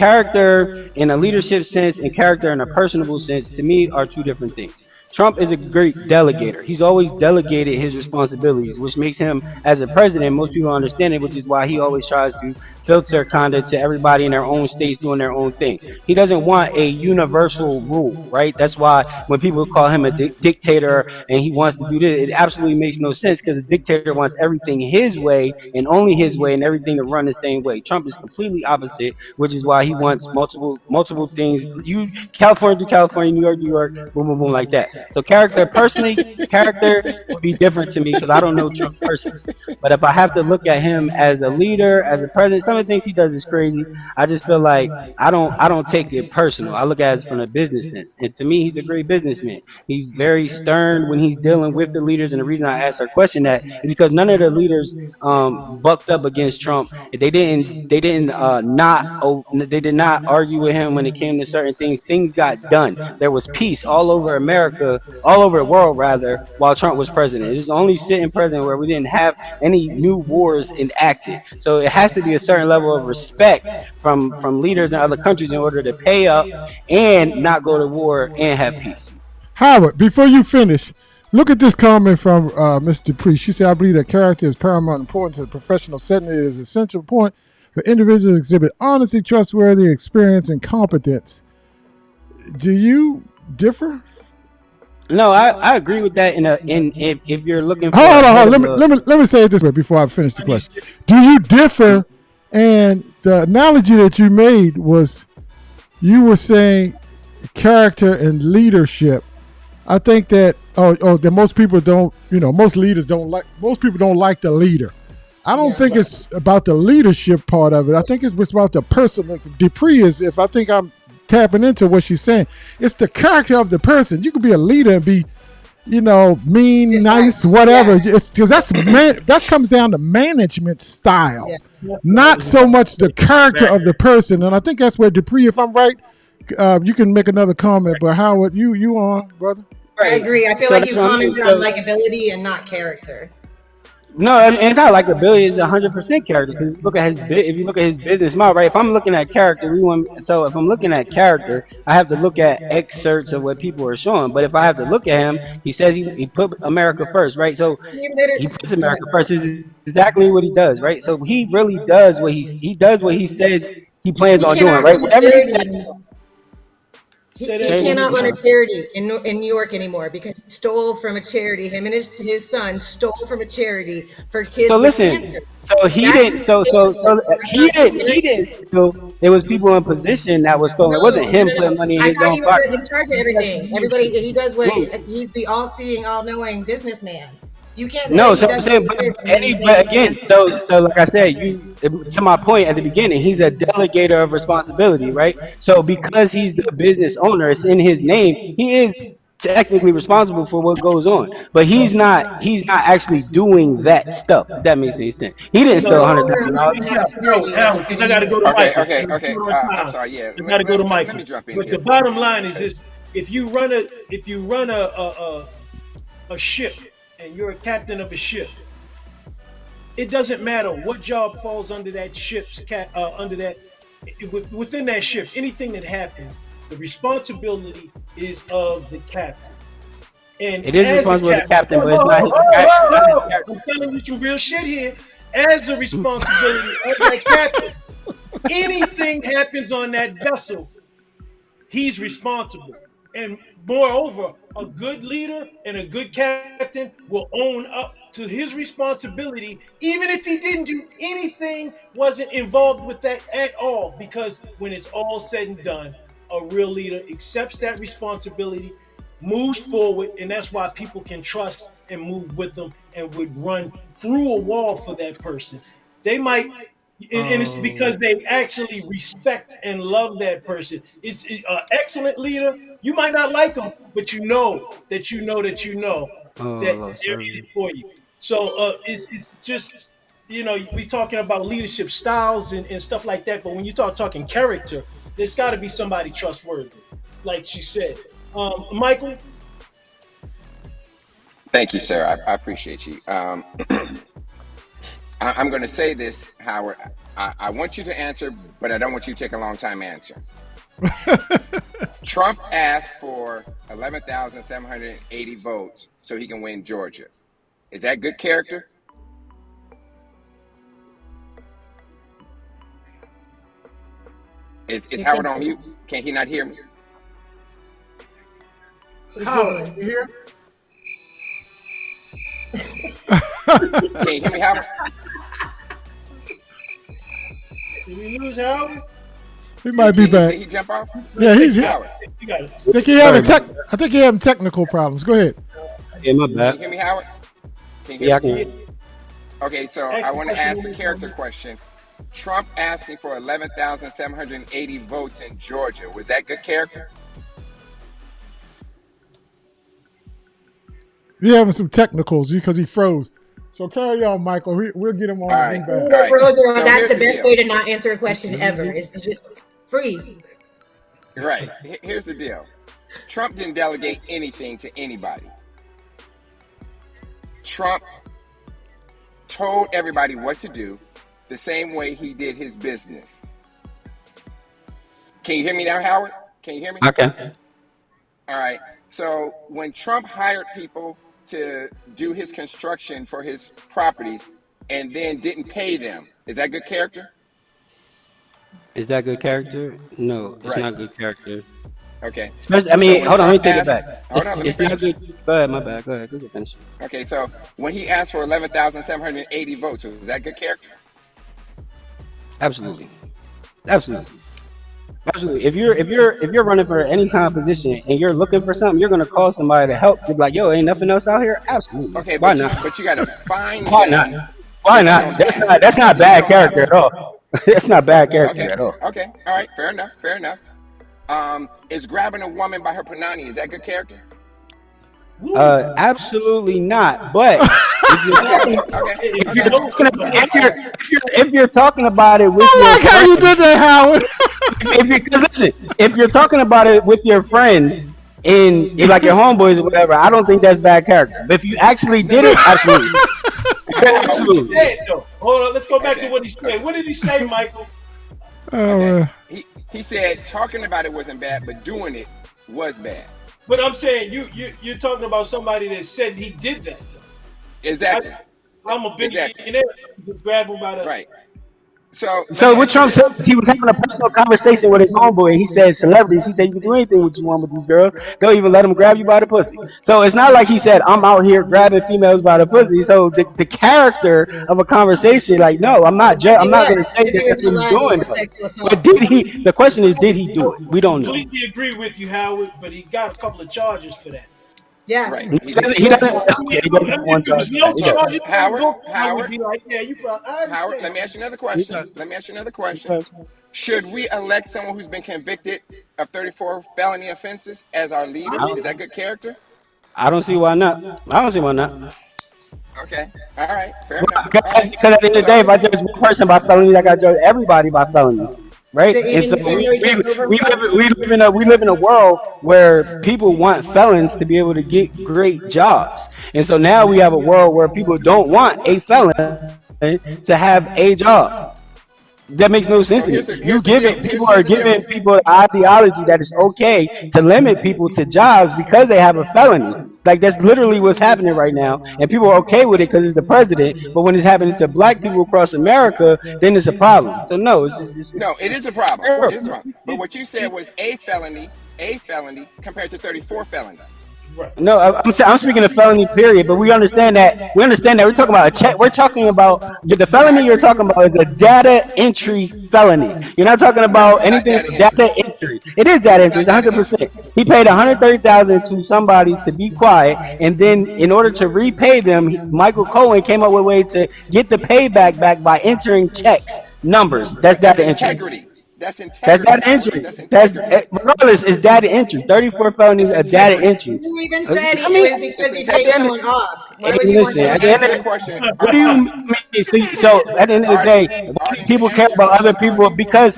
in a leadership sense and character in a personable sense to me are two different things. Trump is a great delegator. He's always delegated his responsibilities, which makes him, as a president, most people understand it, which is why he always tries to filter kind of to everybody in their own states doing their own thing. He doesn't want a universal rule, right? That's why when people call him a dictator and he wants to do this, it absolutely makes no sense because the dictator wants everything his way and only his way and everything to run the same way. Trump is completely opposite, which is why he wants multiple things. You California to California, New York, boom, boom, boom, like that. So character would be different to me because I don't know Trump personally. But if I have to look at him as a leader, as a president, some of the things he does is crazy. I just feel like I don't take it personal. I look at it from a business sense. And to me, he's a great businessman. He's very stern when he's dealing with the leaders. And the reason I asked her question that is because none of the leaders bucked up against Trump. They did not argue with him when it came to certain things. Things got done. There was peace all over America, all over the world rather, while Trump was president. It was the only sitting president where we didn't have any new wars enacted. So it has to be a certain level of respect from leaders in other countries in order to pay up and not go to war and have peace. Howard, before you finish, look at this comment from Ms. Dupree. She said, I believe that character is paramount importance in a professional setting. It is an essential point for individuals to exhibit honesty, trustworthy, experience, and competence. Do you differ? No, I agree with that. If you're looking for hold on. Let me say it this way before I finish the question. Do you differ? And the analogy that you made was you were saying character and leadership. I think that that most people don't. Most leaders don't like. Most people don't like the leader. I don't think it's about the leadership part of it. I think it's about the person. Like Dupree is. If I think I'm tapping into what she's saying, it's the character of the person. You could be a leader and be, mean, it's nice, whatever. Because that comes down to management style, not so much the character of the person. And I think that's where Dupree, if I'm right, you can make another comment. But Howard, you on, brother? I agree. I feel like you commented on likability and not character. No, and it's not like ability is 100% character. Because if you look at his business model, right? If I'm looking at character, if I'm looking at character, I have to look at excerpts of what people are showing. But if I have to look at him, he says he put America first, right? So he puts America first. This is exactly what he does, right? So he really does what he does what he says he plans on doing, right? Whatever he says. He cannot run a charity in New York anymore because he stole from a charity. Him and his son stole from a charity for kids with cancer. So he didn't. So he didn't steal. It was people in position that was stolen. It wasn't him putting money in his own pocket. I thought he was in charge of everything. Everybody, he does what he's the all-seeing, all-knowing businessman. You can't say no. So I'm saying, but again, so like I said, to my point at the beginning, he's a delegator of responsibility, right? So because he's the business owner, it's in his name. He is technically responsible for what goes on, but he's not actually doing that stuff. If that makes any sense. He didn't steal $100,000. No, because I got to go to Michael. Okay. I'm sorry. Yeah, I got to go to Michael. Let me jump in but here. The bottom line is this: if you run a ship and you're a captain of a ship, it doesn't matter what job falls under that ship's within that ship. Anything that happens, the responsibility is of the captain. And it is responsible of the captain, but it's not I'm telling you some real shit here. As a responsibility of that captain, anything happens on that vessel, he's responsible. And moreover, a good leader and a good captain will own up to his responsibility, even if he didn't do anything, wasn't involved with that at all. Because when it's all said and done, a real leader accepts that responsibility, moves forward, and that's why people can trust and move with them and would run through a wall for that person. They might, and it's because they actually respect and love that person. It's an excellent leader. You might not like them, but you know that they're in it for you. So it's just we talking about leadership styles and stuff like that. But when you talking character, there's got to be somebody trustworthy, like she said. Michael, Thank you, sir. I appreciate you. I'm going to say this, Howard. I want you to answer, but I don't want you to take a long time answering. Trump asked for 11,780 votes so he can win Georgia. Is that good character? Is Howard on mute? Can he not hear me? Howard, you here? Can you hear me, Howard? did we lose Howard? He might be back. Did he jump off? Yeah, he's. Howard. You got it. I think he having technical problems. Go ahead. Yeah, my Can you bad. hear me, Howard? Can you Yeah, I hear me? can. Okay, so I want to ask the character question. Trump asking for 11,780 votes in Georgia. Was that good character? He having some technicals because he froze. So carry on, Michael. We'll get him on. All right. Back. All right. Frozen, So that's here's the the best deal. way to not answer a question ever, is to just freeze. Right. Here's the deal. Trump didn't delegate anything to anybody. Trump told everybody what to do the same way he did his business. Can you hear me now, Howard? Can you hear me? Okay. All right. So when Trump hired people to do his construction for his properties and then didn't pay them, is that good character? Is that good character? No, it's Right. not good character. Okay. Especially, I mean, when hold on, let me Trump take it asked- back. Hold on, let me It's not finish. good. Go ahead, my bad. Go ahead, go finish. Okay, so when he asked for 11,780 votes, was that good character? Absolutely, absolutely, absolutely. If you're running for any kind of position and you're looking for something, you're gonna call somebody to help. You're like, yo, ain't nothing else out here. Absolutely. Okay, Why but not? but you got to find Why them. not? Why not? That's not bad character at all. That's not bad character Okay, at all. okay, all right, fair enough, fair enough. Is grabbing a woman by her panani, is that good character? Absolutely not. But if you're talking, Okay, if you're okay. talking about, if you're talking about it with I your like how you friends, did that, Howard. listen, if you're talking about it with your friends and like your homeboys or whatever, I don't think that's bad character. But if you actually did it, absolutely, absolutely. Said, though. Hold on, let's go back Okay. to what he said. What did he say, Michael? Okay. He said talking about it wasn't bad, but doing it was bad. But I'm saying you're talking about somebody that said he did that. Though. Exactly. I'm a billionaire. Exactly. Just grab him by the Right. So let So me what ask you Trump said this. was he was having a personal conversation with his homeboy. And he said celebrities. He said you can do anything what you want with these girls. Don't even let them grab you by the pussy. So it's not like he said I'm out here grabbing females by the pussy. So the character of a conversation, like no, I'm not. I'm not going to say that He was that's what he's relying doing. on sexual assault. But did he? The question is, did he do it? We don't know. completely agree with you, Howard, but he's got a couple of charges for that. Yeah. Right. He doesn't. He doesn't. Okay, he doesn't have one If there was charge. no He doesn't. charges, I Howard, would be like, yeah, you probably. I understand. Howard, let me ask you another question. Let me ask you another question. Should we elect someone who's been convicted of 34 felony offenses as our leader? Is that good character? I don't see why not. I don't see why not. Okay. All right. Fair enough. All Because right. at the end of the day, if I judge one person by felonies, I got to judge everybody by felonies, right? So And even so you can't we live in a world where people want felons to be able to get great jobs, and so now we have a world where people don't want a felon to have a job. That makes no sense So to here's me. the You here's the give deal. it. Here's, People here's are the deal. giving people an ideology that it's okay to limit people to jobs because they have a felony. Like that's literally what's happening right now, and people are okay with it because it's the president. But when it's happening to black people across America, then it's a problem. So no, No, it is a problem. terrible. It is a problem. But what you said was a felony compared to 34 felonies. Right. No, I'm speaking of felony period, but we understand that we're talking about a check. We're talking about the felony you're talking about is a data entry felony. You're not talking about It's not anything data with entry. data entry. It is data It's entry. not It's data entry. 100%. He paid 130,000 to somebody to be quiet, and then in order to repay them, Michael Cohen came up with a way to get the payback back by entering checks, numbers. That's That's data entry. integrity. That's That's integrity, data Howard. entry. That's That's integrity. regardless, it's data entry. 34 felonies It's are data integrity. entry. You even said I it mean, was because It's he at paid the end, someone off. Why would you want Listen, him So at to the end answer of your the question, what do you mean? So at the end of the Arden, day, why do Arden, to people care answer your about other question, people? Arden, Because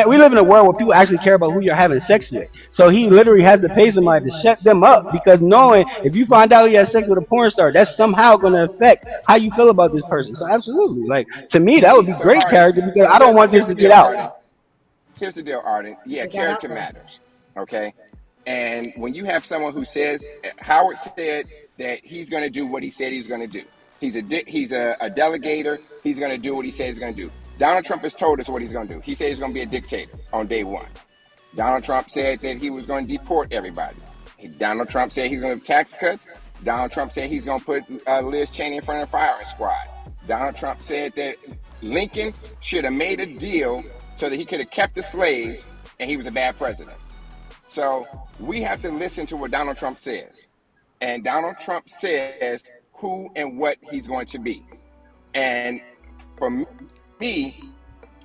we live in a world where people actually care about who you're having sex with. So he literally has to pay somebody to shut them up because knowing if you find out he has sex with a porn star, that's somehow going to affect how you feel about this person. So absolutely, like to me, that would be so great Arden, character because so I don't want this here's to the get deal, out. Arden. Here's the deal, Arden. Yeah, Get that out character there. matters. Okay. And when you have someone who says, Howard said that he's going to do what he said he's going to do. He's a delegator. He's going to do what he says he's going to do. Donald Trump has told us what he's going to do. He said he's going to be a dictator on day one. Donald Trump said that he was going to deport everybody. Donald Trump said he's going to have tax cuts. Donald Trump said he's going to put Liz Cheney in front of the firing squad. Donald Trump said that Lincoln should have made a deal so that he could have kept the slaves, and he was a bad president. So we have to listen to what Donald Trump says. And Donald Trump says who and what he's going to be. And for me,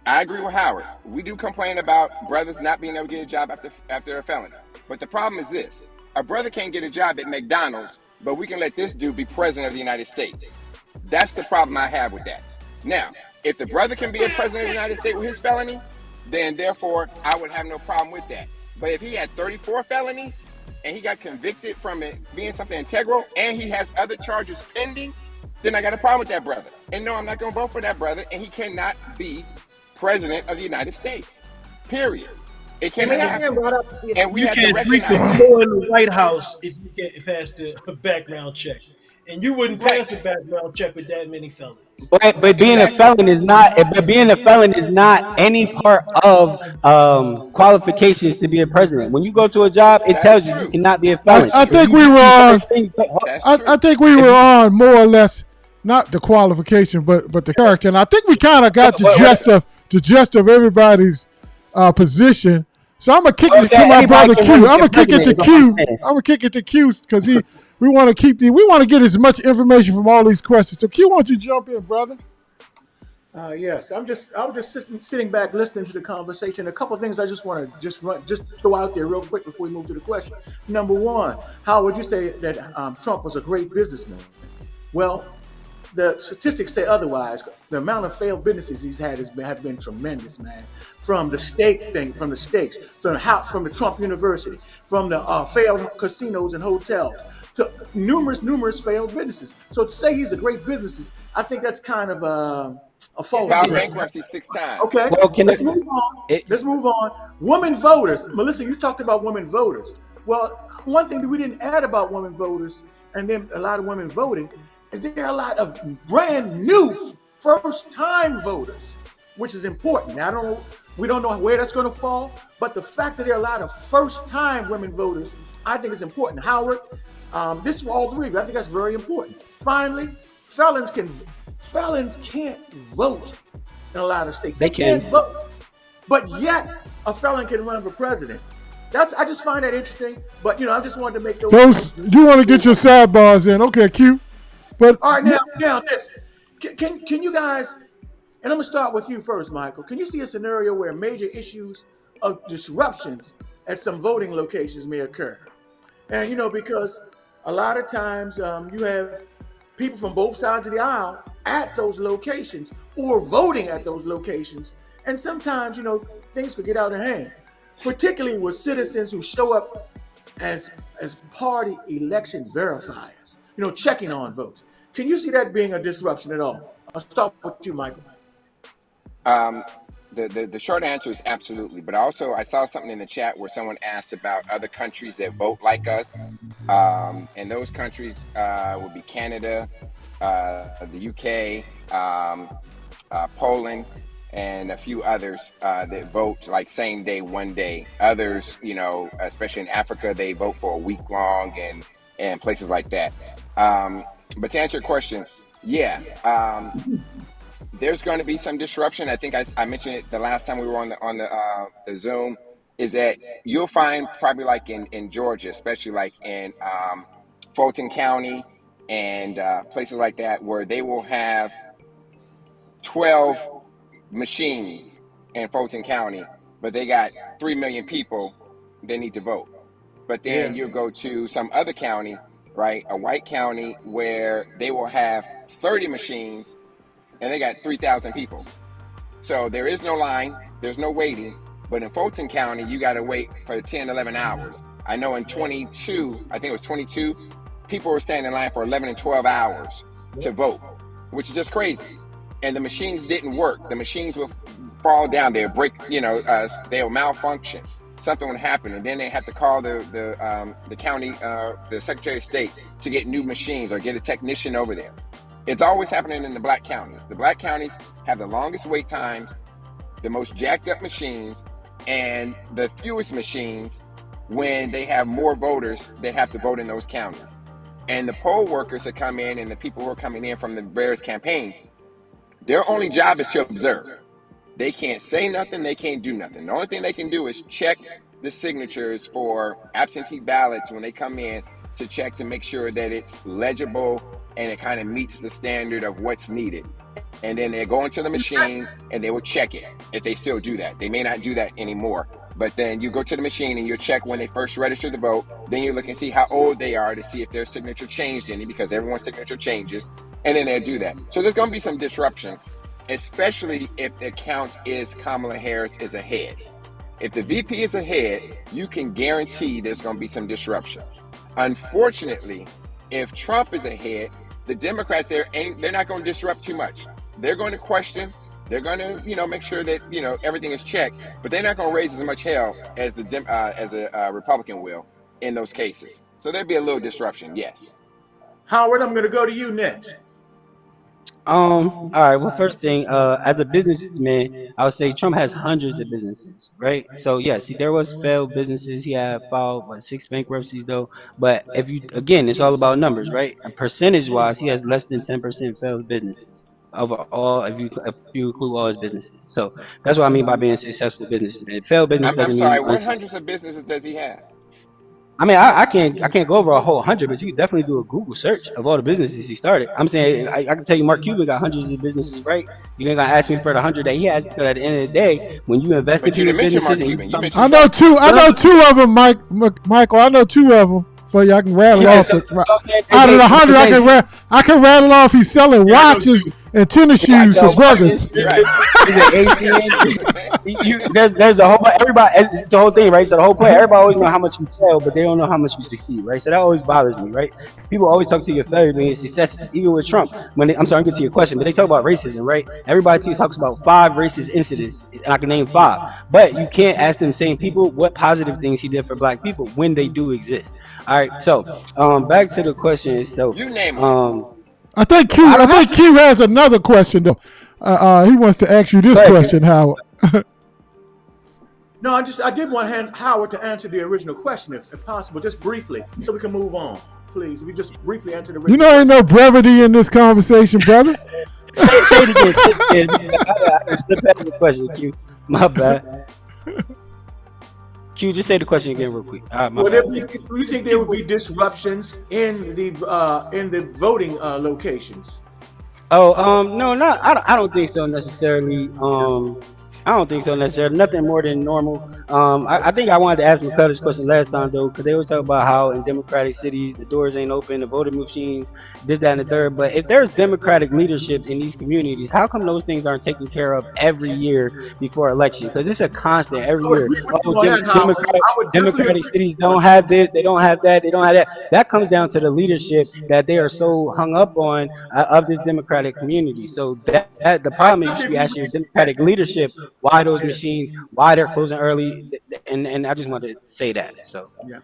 I agree with Howard. We do complain about brothers not being able to get a job after a felony. But the problem is this. A brother can't get a job at McDonald's, but we can let this dude be president of the United States. That's the problem I have with that. Now, if the brother can be a president of the United States with his felony, then therefore I would have no problem with that. But if he had 34 felonies and he got convicted from it being something integral and he has other charges pending, then I got a problem with that brother. And no, I'm not going to vote for that brother, and he cannot be president of the United States. Period. It cannot happen. And we You have to can't drink recognize the that. floor in the White House if you get past the background check, and you wouldn't pass a background check with that many felonies. But being a Exactly. felon is not. But being a felon is not any part of qualifications to be a president. When you go to a job, it That is tells you you true. cannot be a I, felon. That's I If true. think you we do were these other on. things, That's I true. think we if were you, on more or less, not the qualification, but the character. And I think we kind of got the what, gist of everybody's position. So I'm gonna kick it to my anybody brother can run Q. to I'm be a gonna kick it president. to Is all I'm Q. saying. I'm gonna kick it to Q because we want to get as much information from all these questions. So Q, why don't you jump in, brother? Yes, I was just sitting back listening to the conversation. A couple of things I just want to just throw out there real quick before we move to the question. Number one, how would you say that Trump was a great businessman? Well, the statistics say otherwise. The amount of failed businesses he's had have been tremendous, man. From the steak thing, from the steaks, from the Trump University, from the failed casinos and hotels, to numerous failed businesses. So to say he's a great business, I think that's kind of a false Filed statement. bankruptcy 6 times. Okay, Well, can let's it, move on. it, Let's move on. Women voters. Melissa, you talked about women voters. Well, one thing that we didn't add about women voters, and then a lot of women voting, is there are a lot of brand new first-time voters, which is important. Now, we don't know where that's going to fall, but the fact that there are a lot of first-time women voters, I think is important. Howard, this is for all three of you. I think that's very important. Finally, felons can't vote in a lot of states. they They can't can. vote, but yet a felon can run for president. I just find that interesting. But I just wanted to make those. You want to get your sidebars in, okay, Q? But All right, now this. Can you guys? And I'm gonna start with you first, Michael. Can you see a scenario where major issues of disruptions at some voting locations may occur? And because a lot of times you have people from both sides of the aisle at those locations or voting at those locations, and sometimes things could get out of hand, particularly with citizens who show up as party election verifiers, checking on votes. Can you see that being a disruption at all? I'll start with you, Michael. Um, the short answer is absolutely. But also, I saw something in the chat where someone asked about other countries that vote like us. And those countries would be Canada, the UK, Poland, and a few others that vote like same day, one day. Others, especially in Africa, they vote for a week long and places like that. But to answer your question, yeah, there's going to be some disruption. I think I mentioned it the last time we were on the Zoom. Is that you'll find probably like in Georgia, especially like in Fulton County and places like that, where they will have 12 machines in Fulton County, but they got 3 million people that need to vote. But then Yeah. you'll go to some other county right? A white county where they will have 30 machines and they got 3,000 people. So there is no line, there's no waiting. But in Fulton County, you got to wait for 10, 11 hours. I know in 22, I think it was 22, people were standing in line for 11 and 12 hours to vote, which is just crazy. And the machines didn't work. The machines will fall down. They'll break, they'll malfunction. Something would happen, and then they have to call the county, the Secretary of State to get new machines or get a technician over there. It's always happening in the black counties. The black counties have the longest wait times, the most jacked up machines, and the fewest machines when they have more voters that have to vote in those counties. And the poll workers that come in and the people who are coming in from the various campaigns, their only job is to observe. They can't say nothing, they can't do nothing. The only thing they can do is check the signatures for absentee ballots when they come in, to check to make sure that it's legible and it kind of meets the standard of what's needed. And then they go into the machine and they will check it, if they still do that. They may not do that anymore. But then you go to the machine and you check when they first registered to vote. Then you look and see how old they are to see if their signature changed any, because everyone's signature changes. And then they'll do that. So there's going to be some disruption, especially if the count is Kamala Harris is ahead. If the VP is ahead, you can guarantee there's going to be some disruption. Unfortunately, if Trump is ahead, the Democrats they're not going to disrupt too much. They're going to question. They're going to, make sure that everything is checked, but they're not going to raise as much hell as a Republican will in those cases. So there'd be a little disruption, yes. Howard, I'm going to go to you next. All right. Well, first thing, as a businessman, I would say Trump has hundreds of businesses, right? So yes, there was failed businesses. He had filed 6 bankruptcies though. But again, it's all about numbers, right? Percentage-wise, he has less than 10% failed businesses overall, if you include all his businesses. So that's what I mean by being a successful business. Failed business doesn't mean. I'm sorry. What hundreds of businesses does he have? I mean, I can't go over a whole 100, but you can definitely do a Google search of all the businesses he started. I'm saying I can tell you, Mark Cuban got hundreds of businesses, right? You ain't gonna ask me for the 100 that he had, because at the end of the day, when you invest in businesses, I know two of them, Michael. I know 2 of them. For you, I can rattle off. Out of the 100, I can rattle off. He's selling watches and tennis shoes to brothers. There's the whole everybody. It's the whole thing, right? So the whole point, everybody always know how much you sell, but they don't know how much you succeed, right? So that always bothers me, right? People always talk to your failure being successes, even with Trump. I'm sorry, I'm getting to your question, but they talk about racism, right? Everybody talks about 5 racist incidents, and I can name 5, but you can't ask them same people what positive things he did for black people when they do exist. All right, so back to the question. So you name them. I think Q has another question though. He wants to ask you this question, Howard. No, I did want Howard to answer the original question, if possible, just briefly, so we can move on. Please, if you just briefly answer the original question. Ain't no brevity in this conversation, brother. Say it again. I slipped past the question, Q. My bad. Q, just say the question again real quick. Do you think there would be disruptions in the voting locations? Oh, no, not. I don't think so necessarily. I don't think so necessarily. Nothing more than normal. I think I wanted to ask McCullough this question last time though, because they always talk about how in democratic cities the doors ain't open, the voting machines, this, that, and the third. But if there's democratic leadership in these communities, how come those things aren't taken care of every year before election? Because it's a constant every year. Democratic cities don't have this, they don't have that, they don't have that. That comes down to the leadership that they are so hung up on of this democratic community. So that the problem is, you actually democratic leadership. Why those machines? Why they're closing early? And I just wanted to say that. So, yeah.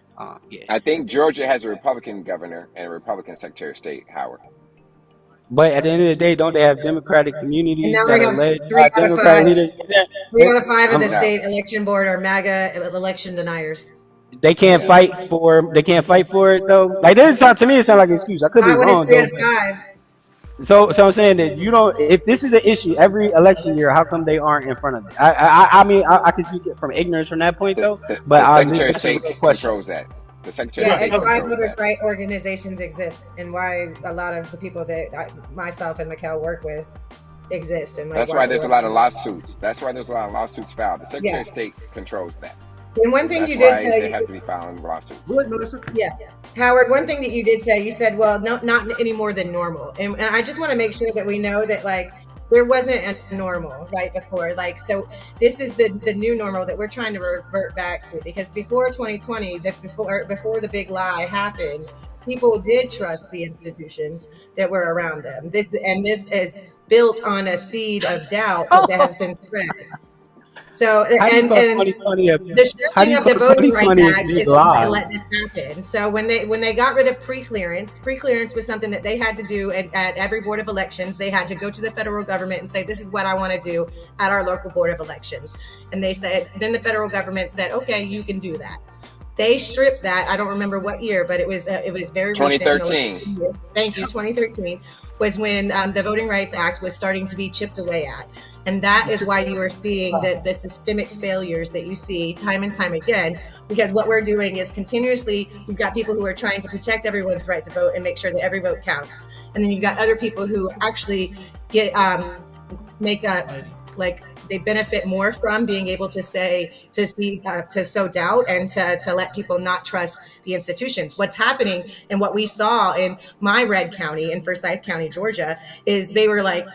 I think Georgia has a Republican governor and a Republican Secretary of State, Howard. But at the end of the day, don't they have democratic communities that are led by democratic leaders? 3 out of 5 of the state election board are MAGA election deniers. They can't fight for it though. Like this, to me, it sounds like an excuse. I could be wrong. 3 out of 5. So I'm saying that if this is an issue every election year, how come they aren't in front of it? I mean, I can speak from ignorance from that point though. But the Secretary of State controls that. The Secretary of State and why voters' right organizations exist, and why a lot of the people that myself and Mikkel work with exist. And that's why there's a lot of lawsuits. That's why there's a lot of lawsuits filed. The Secretary of State controls that. And one thing That's you did why say, they have to be filing lawsuits. Go ahead, Melissa. yeah, Howard. One thing that you did say, you said, "Well, no, not any more than normal." And I just want to make sure that we know that like there wasn't a normal right before. Like, so this is the new normal that we're trying to revert back to, because before 2020, that before the big lie happened, people did trust the institutions that were around them, and this is built on a seed of doubt that has been spread. So, How do you call and 2020 a the How do shifting you of the call Voting Rights 2020 a Act big is what lie? let this happen. So when they got rid of pre-clearance was something that they had to do at every board of elections. They had to go to the federal government and say, this is what I want to do at our local board of elections. And they said, then the federal government said, okay, you can do that. They stripped that. I don't remember what year, but it was very recent. 2013. Thank you. 2013 was when the Voting Rights Act was starting to be chipped away at. And that is why you are seeing the systemic failures that you see time and time again, because what we're doing is continuously, you've got people who are trying to protect everyone's right to vote and make sure that every vote counts. And then you've got other people who actually get they benefit more from being able to to sow doubt and to let people not trust the institutions. What's happening and what we saw in my red county in Forsyth County, Georgia, is they were like,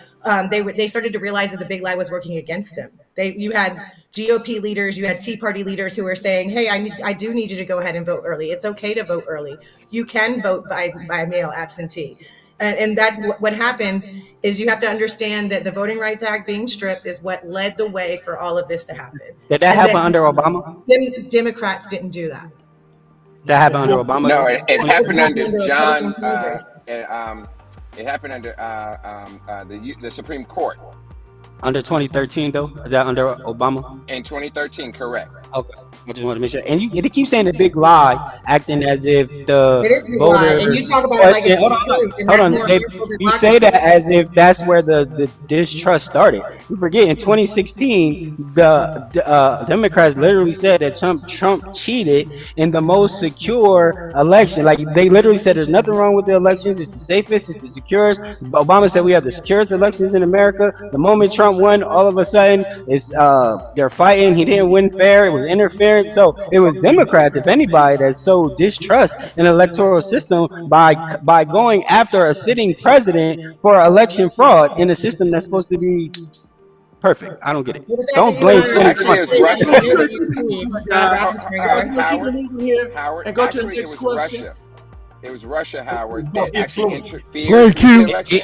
they started to realize that the big lie was working against them. You had GOP leaders, you had Tea Party leaders who were saying, hey, I do need you to go ahead and vote early. It's okay to vote early. You can vote by mail absentee. And that what happens is you have to understand that the Voting Rights Act being stripped is what led the way for all of this to happen. Did that happen under Obama? Democrats didn't do that. That happened under Obama? No, it happened under Republican John. Congress. It happened under the Supreme Court Under 2013, though? Is that under Obama? in 2013. Correct. Okay. I just want to make sure. And they keep saying the big lie, acting as if the It is a big lie, and voters you talk about it like it's question. the truth, and Hold that's on. more harmful than You say democracy. that as if that's where the distrust started. You forget in 2016, the Democrats literally said that Trump cheated in the most secure election. Like they literally said, there's nothing wrong with the elections. It's the safest. It's the securest. Obama said we have the securest elections in America. The moment Trump won, all of a sudden, they're fighting. He didn't win fair. It was interference. So it was Democrats, if anybody, that so distrust an electoral system by going after a sitting president for election fraud in a system that's supposed to be perfect. I don't get it. Don't blame 2020. Actually, it was Russia. Howard, and go to the next question. Russia. It was Russia, Howard, that It's actually fluid. interfered with the election.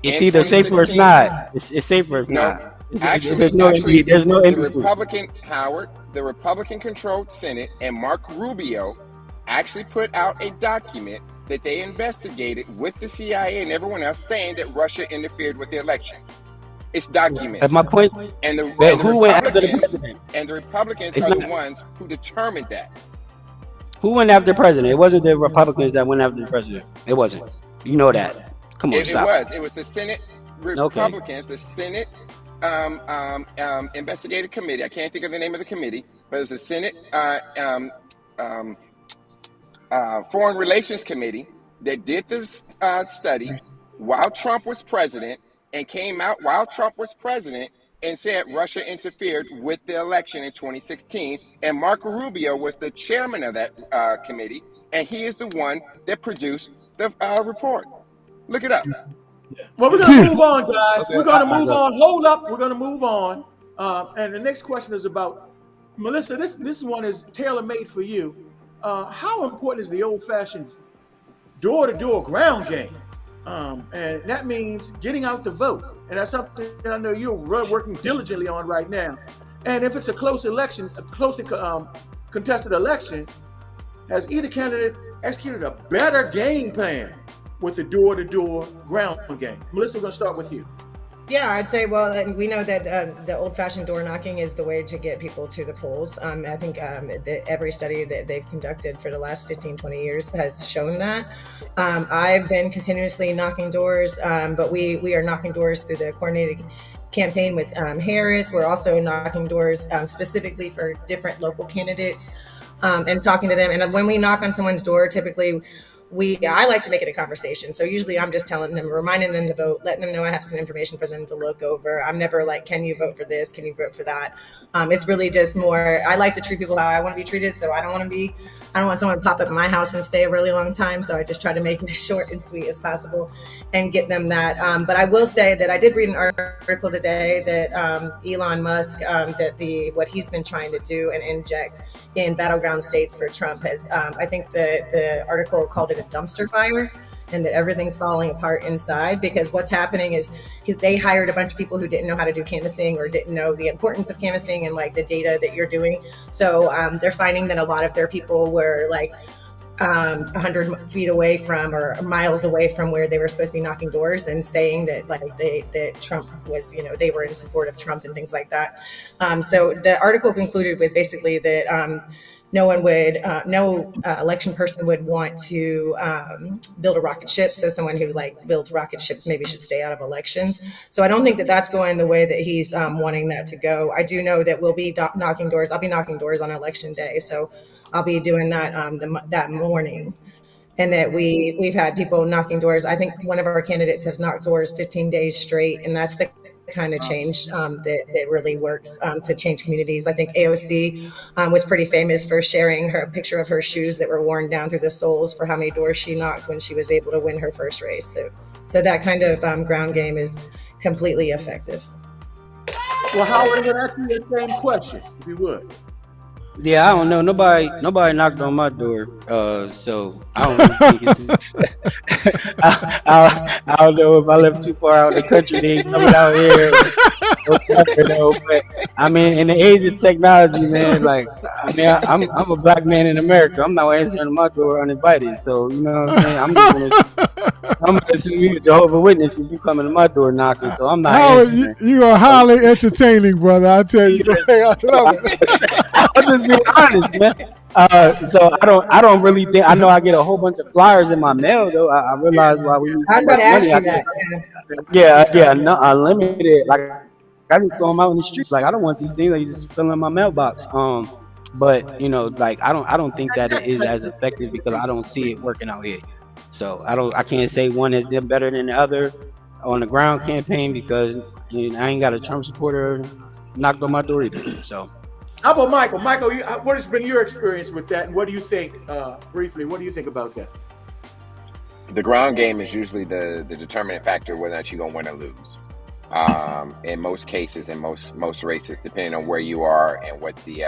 It's either safe or it's not. It's safe or it's not. Actually, there's no in between. The Republican-controlled Senate and Mark Rubio actually put out a document that they investigated with the CIA and everyone else, saying that Russia interfered with the election. It's documented. At my point, and the Republicans are the ones who determined that. Who went after the president? It wasn't the Republicans that went after the president. It wasn't. You know that. Come on, It was the Senate Republicans, the Senate investigative committee. I can't think of the name of the committee, but it was the Senate Foreign Relations Committee that did this study while Trump was president, and came out while Trump was president and said Russia interfered with the election in 2016. And Marco Rubio was the chairman of that committee, and he is the one that produced the report. Look it up. Well, we're going to move on, guys. We're going to move on. Hold up. We're going to move on. And the next question is about, Melissa, this one is tailor-made for you. How important is the old-fashioned door-to-door ground game? And that means getting out the vote. And that's something that I know you're working diligently on right now. And if it's a close election, a closely contested election, has either candidate executed a better game plan with the door-to-door ground game? Melissa, we're going to start with you. Yeah, I'd say, well, we know that the old-fashioned door knocking is the way to get people to the polls. I think every study that they've conducted for the last 15, 20 years has shown that. I've been continuously knocking doors, but we are knocking doors through the coordinated campaign with Harris. We're also knocking doors specifically for different local candidates and talking to them. And when we knock on someone's door, typically I like to make it a conversation. So usually I'm just telling them, reminding them to vote, letting them know I have some information for them to look over. I'm never like, can you vote for this? Can you vote for that? It's really just more, I like to treat people how I want to be treated. So I don't want someone to pop up in my house and stay a really long time. So I just try to make it as short and sweet as possible and get them that. But I will say that I did read an article today that Elon Musk, that what he's been trying to do and inject in battleground states for Trump has, I think the article called it a dumpster fire, and that everything's falling apart inside, because what's happening is they hired a bunch of people who didn't know how to do canvassing or didn't know the importance of canvassing and like the data that you're doing. So they're finding that a lot of their people were like 100 feet away from or miles away from where they were supposed to be knocking doors and saying that like that Trump was, they were in support of Trump and things like that. So the article concluded with basically that no election person would want to build a rocket ship. So someone who like builds rocket ships maybe should stay out of elections. So I don't think that that's going the way that he's wanting that to go. I do know that we'll be knocking doors. I'll be knocking doors on election day. So I'll be doing that that morning. And that we've had people knocking doors. I think one of our candidates has knocked doors 15 days straight. And that's the kind of change that really works to change communities. I think AOC was pretty famous for sharing her picture of her shoes that were worn down through the soles for how many doors she knocked when she was able to win her first race. So that kind of ground game is completely effective. Well, Howard, I'm going to ask you the same question, if you would. Yeah, I don't know. Nobody knocked on my door. So I don't really think it's. I don't know if I live too far out in the country. They ain't coming out here. But I mean, in the age of technology, man, like I'm a black man in America. I'm not answering my door uninvited. So you know what I'm saying. I'm gonna assume you a Jehovah's Witness if you coming to my door knocking. So I'm not answering. You are highly entertaining, brother. I tell you, I love it. I'm just being honest, man. So I don't really think. I know I get a whole bunch of flyers in my mail though. I realize why we use I was so much going to ask money. you that. Yeah, no, unlimited. Like I just throw them out in the streets. Like I don't want these things. Like you just fill in my mailbox. But like I don't think that it is as effective because I don't see it working out here. So I can't say one has done better than the other on the ground campaign because I ain't got a Trump supporter knocked on my door either. So. How about Michael? Michael, what has been your experience with that, and what do you think, briefly, what do you think about that? The ground game is usually the determining factor whether or not you're going to win or lose. In most cases, in most races, depending on where you are and what the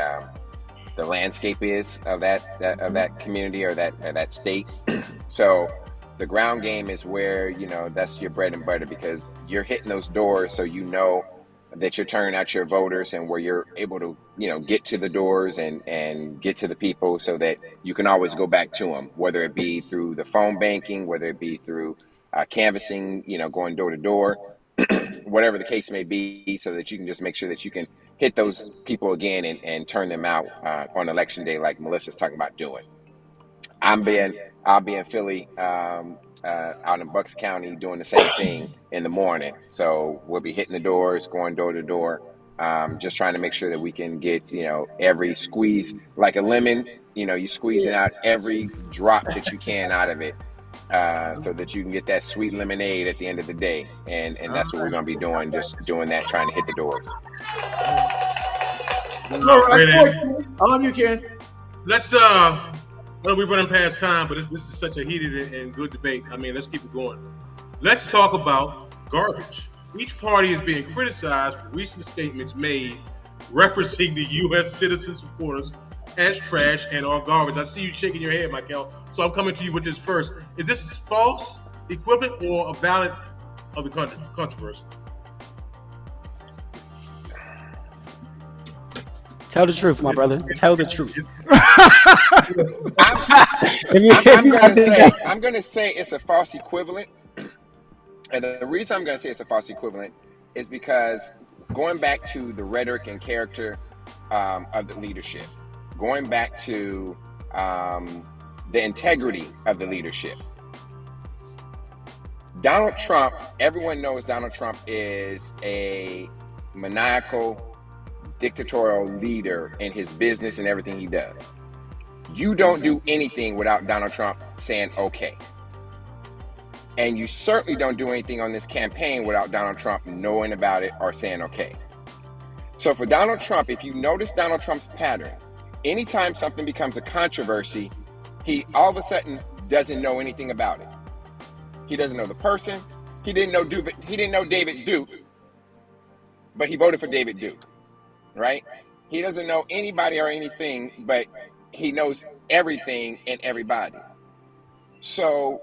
landscape is of that community or that state. So the ground game is where, that's your bread and butter because you're hitting those doors so that you're turning out your voters and where you're able to, get to the doors and get to the people so that you can always go back to them, whether it be through the phone banking, whether it be through canvassing, going door to door, whatever the case may be, so that you can just make sure that you can hit those people again and turn them out on election day like Melissa's talking about doing. I'll be in Philly, out in Bucks County doing the same thing in the morning. So we'll be hitting the doors, going door to door, just trying to make sure that we can get, every squeeze, like a lemon, you squeezing out every drop that you can out of it, so that you can get that sweet lemonade at the end of the day. And that's what we're going to be doing, just doing that, trying to hit the doors. All right, on you, Ken. Let's well, we're running past time, but this is such a heated and good debate. I mean, let's keep it going. Let's talk about garbage. Each party is being criticized for recent statements made referencing the U.S. citizen supporters as trash and or garbage. I see you shaking your head, Michael. So I'm coming to you with this first. Is this false, equivalent, or a valid of the controversy? Tell the truth, my brother. Tell the truth. I'm going to say it's a false equivalent. And the reason I'm going to say it's a false equivalent is because going back to the rhetoric and character of the leadership, going back to the integrity of the leadership. Donald Trump, everyone knows Donald Trump is a maniacal, dictatorial leader in his business and everything he does. You don't do anything without Donald Trump saying okay. And you certainly don't do anything on this campaign without Donald Trump knowing about it or saying okay. So for Donald Trump, if you notice Donald Trump's pattern, anytime something becomes a controversy, he all of a sudden doesn't know anything about it. He doesn't know the person. He didn't know David Duke, but he voted for David Duke, right? He doesn't know anybody or anything, but he knows everything and everybody. So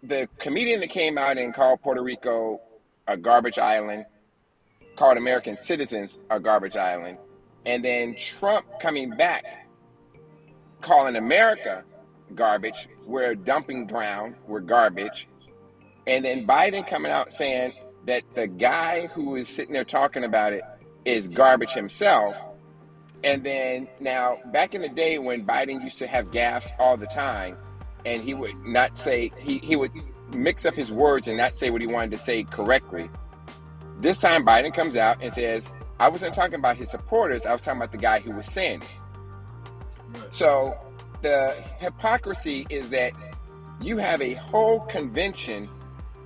the comedian that came out and called Puerto Rico a garbage island, called American citizens a garbage island, and then Trump coming back calling America garbage, we're a dumping ground, we're garbage, and then Biden coming out saying that the guy who is sitting there talking about it is garbage himself. And then now, back in the day when Biden used to have gaffes all the time, and he would not say, he would mix up his words and not say what he wanted to say correctly. This time Biden comes out and says, I wasn't talking about his supporters, I was talking about the guy who was saying it. So the hypocrisy is that you have a whole convention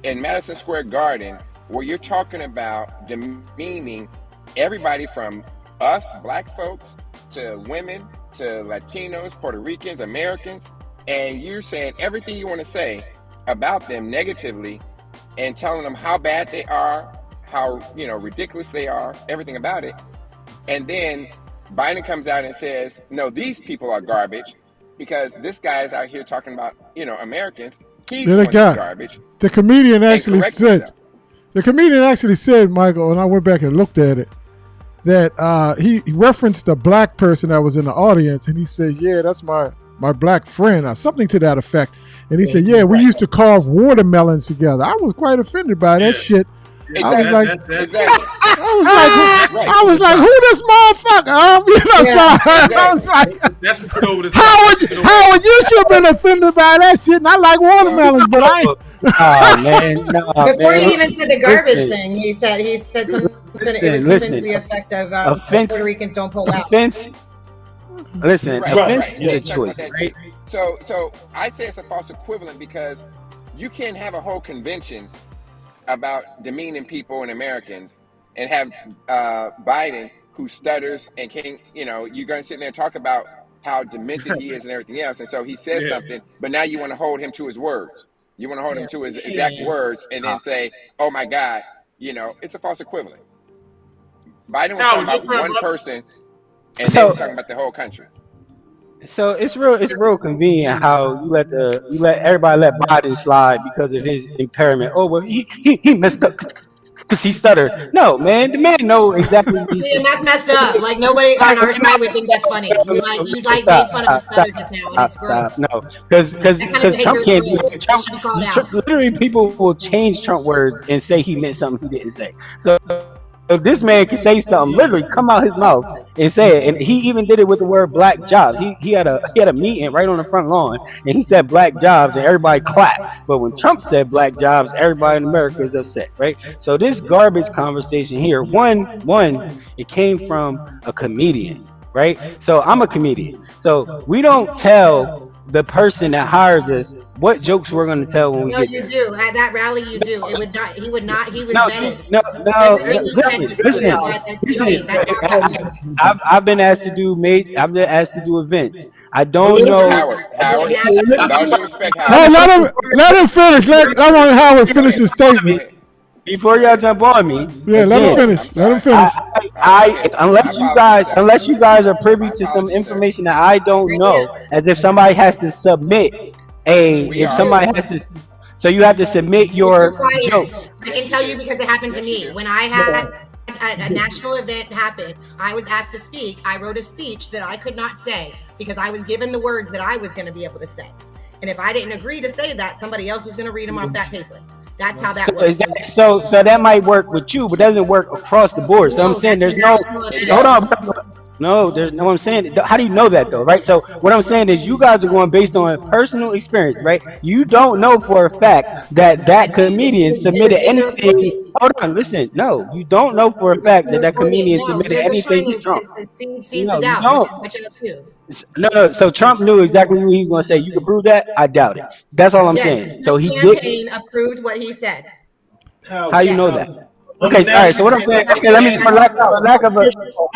in Madison Square Garden where you're talking about demeaning everybody from us, black folks, to women, to Latinos, Puerto Ricans, Americans, and you're saying everything you want to say about them negatively and telling them how bad they are, how ridiculous they are, everything about it. And then Biden comes out and says, no, these people are garbage because this guy is out here talking about, Americans. He's the one that's garbage. The comedian actually said, Michael, and I went back and looked at it, that he referenced a black person that was in the audience, and he said, yeah, that's my black friend, or something to that effect. And he said, yeah, we used to carve watermelons together. I was quite offended by that shit. Exactly. I was like, who this motherfucker? I was like, that's a bit over the Howard, you should have been offended by that shit. And I like watermelons, but I ain't. Oh man, no, before he even said the garbage thing, he said something. It was something to the effect of Puerto Ricans don't pull out. Offense is a choice, right? So I say it's a false equivalent because you can't have a whole convention about demeaning people and Americans and have Biden who stutters and can't, you're going to sit there and talk about how demented he is and everything else. And so he says something, but now you want to hold him to his words. You want to hold him to his exact words and then say, oh my God, it's a false equivalent. Biden was talking about one person and then was talking about the whole country. So it's real convenient how you let everybody let Biden slide because of his impairment. Oh well, he messed up because he stuttered. No, man, the man know exactly. And that's messed up. Like nobody on our side would think that's funny. You made fun of his stutter just now, and it's gross. No, because Trump can't do it. Trump, literally, people will change Trump words and say he meant something he didn't say. So this man can say something, literally come out his mouth and say it, and he even did it with the word black jobs. He had a meeting right on the front lawn, and he said black jobs, and everybody clapped. But when Trump said black jobs, everybody in America is upset, right? So this garbage conversation here, one, it came from a comedian, right? So I'm a comedian, so we don't tell the person that hires us what jokes we're going to tell when we get there. No, you do. At that rally, you do. It would not. He would not. He was vetted. Listen. I've been asked to do events. I don't know. Howard, all due respect, Howard. Hey, let him finish. Let Howard finish his statement. Before y'all jump on me. Yeah, let him finish. Unless you guys are privy to some information that I don't know, as if somebody has to submit so you have to submit your jokes. I can tell you because it happened to me. When I had a national event happen, I was asked to speak. I wrote a speech that I could not say because I was given the words that I was going to be able to say. And if I didn't agree to say that, somebody else was going to read them off that paper. That's how that works. So that might work with you, but doesn't work across the board. So I'm saying there's no. Hold on. No, there's no. I'm saying, how do you know that though, right? So what I'm saying is, you guys are going based on personal experience, right? You don't know for a fact that that comedian It was submitted in the anything. reporting. Hold on, listen. No, you don't know for a fact that that Reporting. comedian No, submitted you're just anything trying to Trump. to seeds of No, you doubt, which don't. is what y'all do. No, no. So Trump knew exactly what he was going to say. You can prove that? I doubt it. That's all I'm Yes, saying. the So he didn't. campaign approved what he said. How you Howard, know Yes. that? Howard, on the Okay, all right. national So what I'm saying. campaign, Okay, let me. That's For lack of a.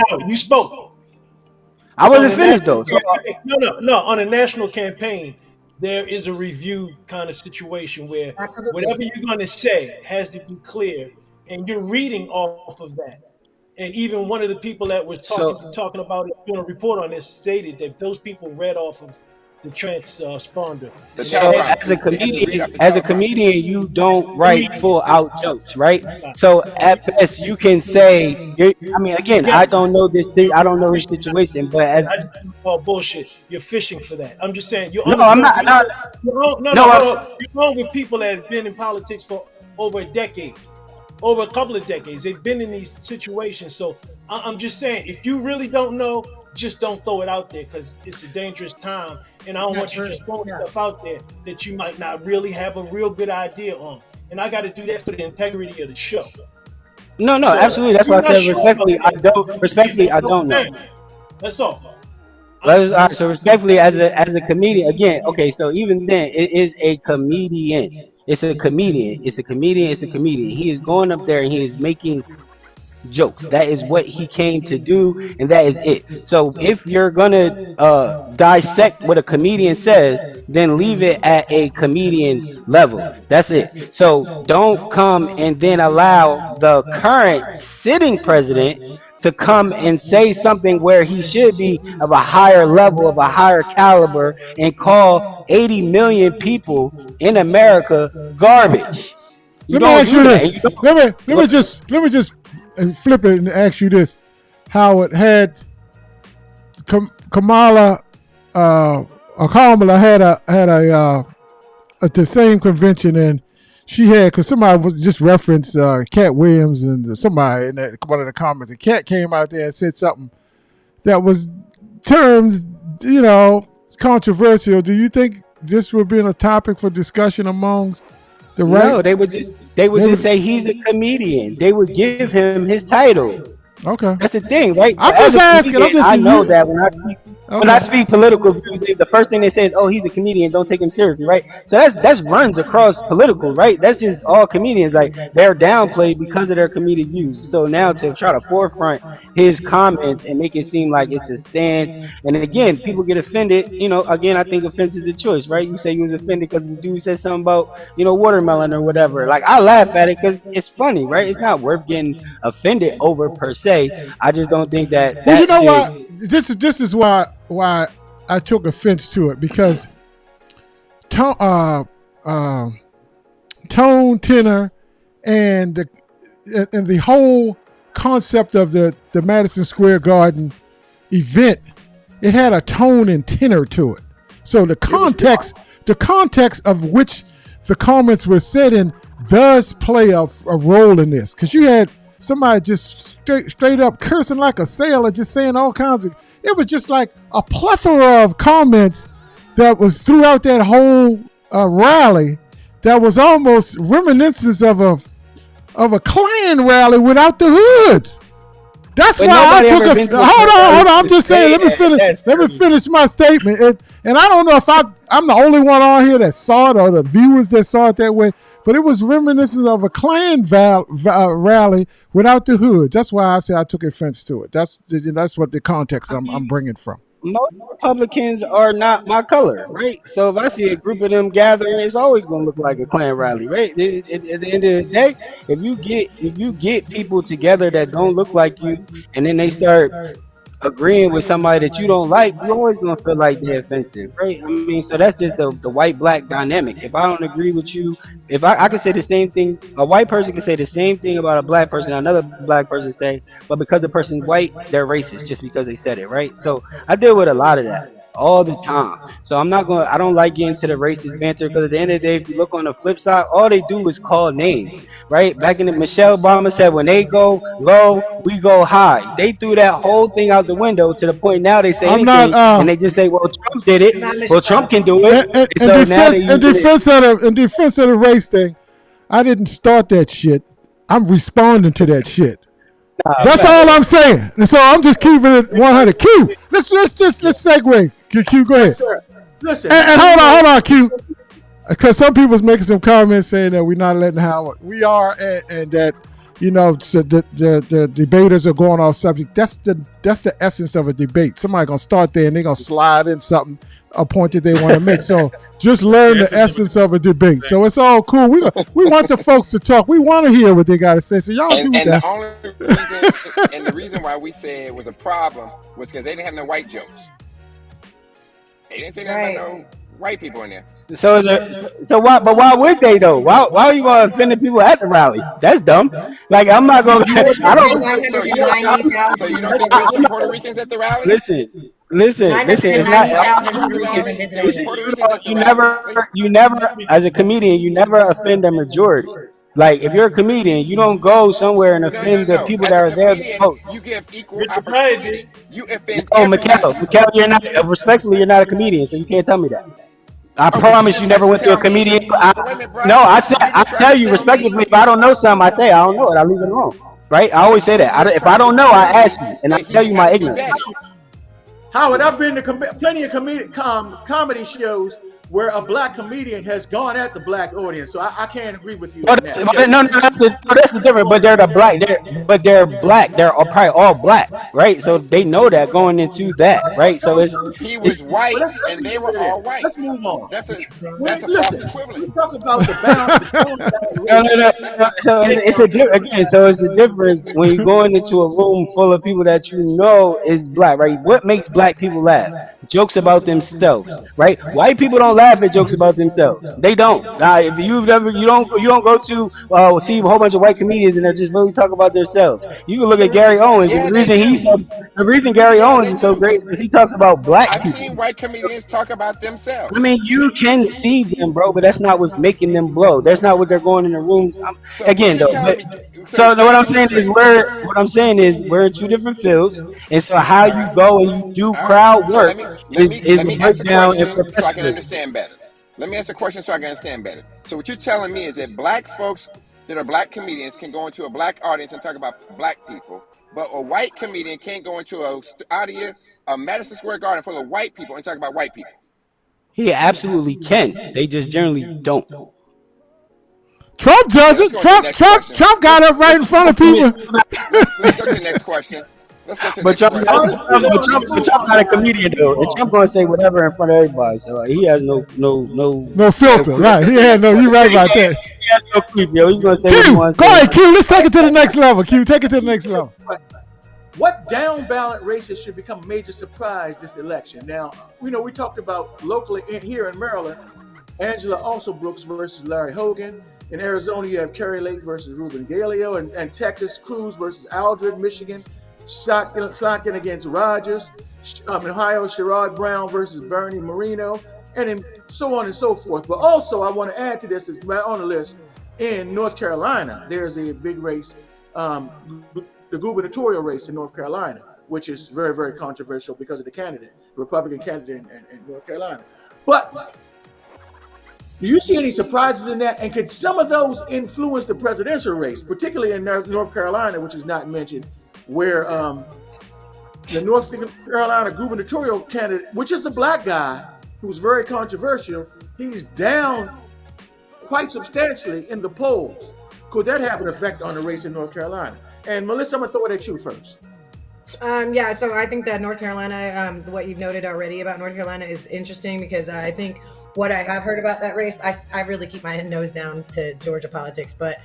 Howard, you spoke. I On wasn't the finished national though. So campaign, no. On a national campaign, there is a review kind of situation where absolutely. whatever you're going to say has to be clear, and you're reading off of that. And even one of the people that was so talking about it, doing a report on this, stated that those people read off of the transponder, The and that had to teleprompter. be They had to read off the as a teleprompter. comedian, you don't write reading full it. out jokes, right? So at best, you can say, I mean, again, Yes, I don't know this. I don't know his fishing. situation, but as I just call bullshit. You're fishing for that. I'm just saying you're no, on the I'm phone. not. No, no. Hold on. You're on with people that have been in politics for over a decade, over a couple of decades. They've been in these situations. So I'm just saying, if you really don't know, just don't throw it out there because it's a dangerous time, and I don't That's want you true. just throwing Yeah. stuff out there that you might not really have a real good idea on. And I got to do that for the integrity of the show. No, no, So absolutely. if That's why you're I not said sure about respectfully. I that, don't. you Respectfully, I don't don't know. know. That's all. All right, so respectfully, as a comedian, again, okay, so even then, it is a comedian. It's a comedian. It's a comedian. It's a comedian. He is going up there and he is making jokes. That is what he came to do, and that is it. So if you're gonna dissect what a comedian says, then leave it at a comedian level. That's it. So don't come and then allow the current sitting president to come and say something where he should be of a higher level, of a higher caliber, and call 80 million people in America garbage. You Let me don't ask do you that. And this. you don't. Let me just flip it and ask you this: Howard had Kamala, Kamala had a at the same convention, and she had, because somebody was just referenced Cat Williams, and somebody in one of the comments, and Cat came out there and said something that was termed, controversial. Do you think this would be a topic for discussion amongst the right? No, they would They just would. say he's a comedian. They would give him his title. Okay. That's the thing, right? So I'm as just a asking. comedian, I'm just I know you. that when I Okay. speak political views, the first thing they say is, "Oh, he's a comedian. Don't take him seriously," right? So that's runs across political, right? That's just all comedians. Like, they're downplayed because of their comedic views. So now to try to forefront his comments and make it seem like it's a stance, and again, people get offended. Again, I think offense is a choice, right? You say you was offended because the dude said something about watermelon or whatever. Like, I laugh at it because it's funny, right? It's not worth getting offended over per se. I just don't think that Well, you that know should. what? This is why I took offense to it, because tone, tone, tenor, and the whole concept of the Madison Square Garden event, it had a tone and tenor to it. So the context of which the comments were said in does play a role in this, because you had somebody just straight up cursing like a sailor, just saying all kinds of. It was just like a plethora of comments that was throughout that whole rally, that was almost reminiscence of a Klan rally without the hoods. That's But why I nobody took ever a. been to Hold on. I'm just saying. say Let me that. finish. That's Let me crazy. finish my statement. And I don't know if I'm the only one on here that saw it, or the viewers that saw it that way. But it was reminiscent of a Klan rally without the hoods. That's why I say I took offense to it. That's what the context I'm bringing from. Most Republicans are not my color, right? So if I see a group of them gathering, it's always going to look like a Klan rally, right? At the end of the day, if you get people together that don't look like you, and then they start agreeing with somebody that you don't like, you're always gonna feel like they're offensive, right? I mean, so that's just the white black dynamic. If I don't agree with you, if I can say the same thing, a white person can say the same thing about a black person, another black person say, but because the person's white, they're racist just because they said it, right? So I deal with a lot of that. all the time. So I don't like getting to the racist banter because at the end of the day, if you look on the flip side, all they do is call names, right? Back in the Michelle Obama said, when they go low, we go high. They threw that whole thing out the window to the point now they say I'm not anything and they just say, well, Trump did it. Not Well, Trump Michelle. can do it. And so now they're using it. in defense of the race thing. I didn't start that shit. I'm responding to that shit. That's all I'm saying. And so I'm just keeping it 100. Q. Let's segue. Q, go ahead. Yes, sir. Listen. And hold on, Q. Because some people's making some comments saying that we're not letting Howard. We are, and that so the debaters are going off subject. That's the essence of a debate. Somebody gonna start there and they're gonna slide in something, a point that they want to make. So just learn the essence of a debate. So it's all cool. We want the folks to talk. We want to hear what they got to say. So y'all do that. The only reason, and the reason why we said it was a problem was because they didn't have no white jokes. They didn't say nothing about no white people in there. So why would they though? Why are you gonna offend the people at the rally? That's dumb. Like I'm not gonna. I don't. So you don't think there were some Puerto Ricans at the rally? Listen. It's not. You never, as a comedian, you never offend a majority. Like if you're a comedian, you don't go somewhere and offend the people that are there to vote. You give equal opportunity. You offend. Oh, Mikhail, you're not. Respectfully, you're not a comedian, so you can't tell me that. I promise you never went to a comedian. I tell you respectively, if I don't know something, I say I don't know it. I leave it alone. Right? I always say that. If I don't know, I ask you, and I tell you my ignorance. Howard, I've been to plenty of comedy shows where a black comedian has gone at the black audience, so I can't agree with you on that. No, that's the difference. But they're black. They're black. They're probably all black, right? So they know that going into that, right? So he was white and they were all white. Let's move on. That's a false equivalent. We talk about the balance. No. So it's a difference when you go into a room full of people that you know is black, right? What makes black people laugh? Jokes about themselves, right? White people don't laugh at jokes about themselves. They don't. Now, if you don't go to see a whole bunch of white comedians and they just really talk about themselves. You can look at Gary Owens. Yeah, The reason Gary Owens is so great is because he talks about black people. I've seen white comedians talk about themselves. I mean, you can see them, bro, but that's not what's making them blow. That's not what they're going in the rooms. What I'm saying is we're in two different fields, and so how you go and you do crowd work is a breakdown in so I can understand better. Let me ask a question so I can understand better. So what you're telling me is that black folks that are black comedians can go into a black audience and talk about black people, but a white comedian can't go into a Madison Square Garden full of white people and talk about white people. He absolutely can. They just generally don't. Trump does it. Trump got up right in front of people. Let's go to the next question. But Trump's not a comedian though. And Trump gonna say whatever in front of everybody. So he has no filter, right? He had no. You right about that. He has no creep, yo. He's gonna say Q, what he wants. Go ahead, Q. Let's take it to the next level. Q, take it to the next level. What down ballot races should become a major surprise this election? Now, we talked about locally here in Maryland, Angela Alsobrooks versus Larry Hogan. In Arizona, you have Kerry Lake versus Ruben Galeo, and Texas, Cruz versus Aldred, Michigan, Slotkin against Rogers, Ohio, Sherrod Brown versus Bernie Moreno, and so on and so forth. But also, I want to add to this, is right on the list, in North Carolina, there's a big race, the gubernatorial race in North Carolina, which is very, very controversial because of the Republican candidate in North Carolina. But do you see any surprises in that? And could some of those influence the presidential race, particularly in North Carolina, which is not mentioned, where the North Carolina gubernatorial candidate, which is a black guy who's very controversial, he's down quite substantially in the polls. Could that have an effect on the race in North Carolina? And Melissa, I'm going to throw it at you first. So I think that North Carolina, what you've noted already about North Carolina is interesting because I think what I have heard about that race, I really keep my nose down to Georgia politics, but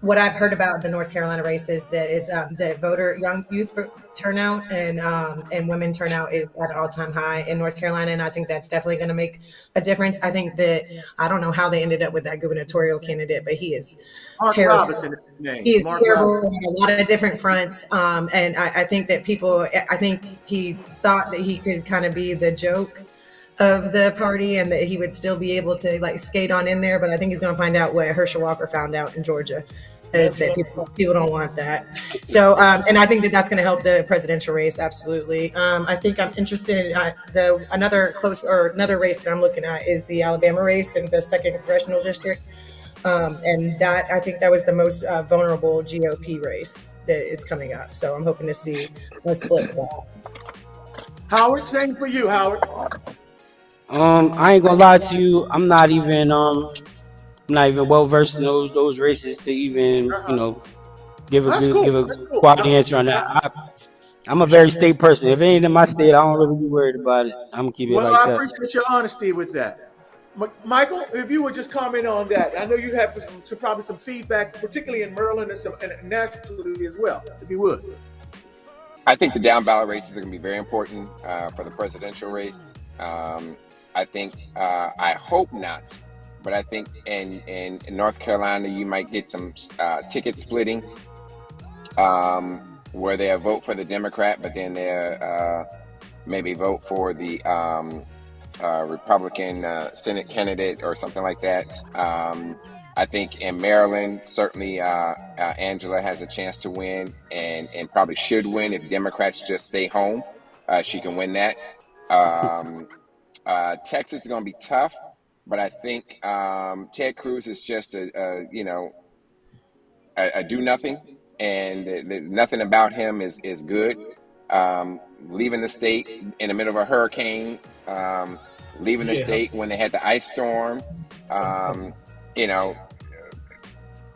what I've heard about the North Carolina race is that it's the young youth turnout and women turnout is at an all time high in North Carolina, and I think that's definitely going to make a difference. I think that I don't know how they ended up with that gubernatorial candidate, but he is Mark terrible. Robinson is his name. He is Mark terrible Robinson. on a lot of different fronts, and I think that I think he thought that he could kind of be the joke of the party and that he would still be able to like skate on in there, but I think he's going to find out what Herschel Walker found out in Georgia. Is that people don't want that. So, and I think that that's going to help the presidential race. Absolutely. I think I'm interested in another race that I'm looking at is the Alabama race in the 2nd congressional district. And that, I think that was the most vulnerable GOP race that is coming up. So I'm hoping to see a split of that. Howard, same for you, Howard. I ain't gonna lie to you. I'm not even well versed in those races to even give a quality answer on that. I'm a very state person. If it ain't in my state, I don't really be worried about it. I'm gonna keep it like that. Well, I appreciate your honesty with that. Michael, if you would just comment on that. I know you have probably some feedback, particularly in Maryland and nationally as well, if you would. I think the down ballot races are going to be very important for the presidential race. I think, I hope not, but I think in North Carolina, you might get some ticket splitting where they'll vote for the Democrat, but then they'll maybe vote for the Republican Senate candidate or something like that. I think in Maryland, certainly Angela has a chance to win and probably should win if Democrats just stay home. She can win that. Texas is going to be tough, but I think Ted Cruz is just a do nothing, and nothing about him is good. Leaving the state in the middle of a hurricane, leaving the state when they had the ice storm,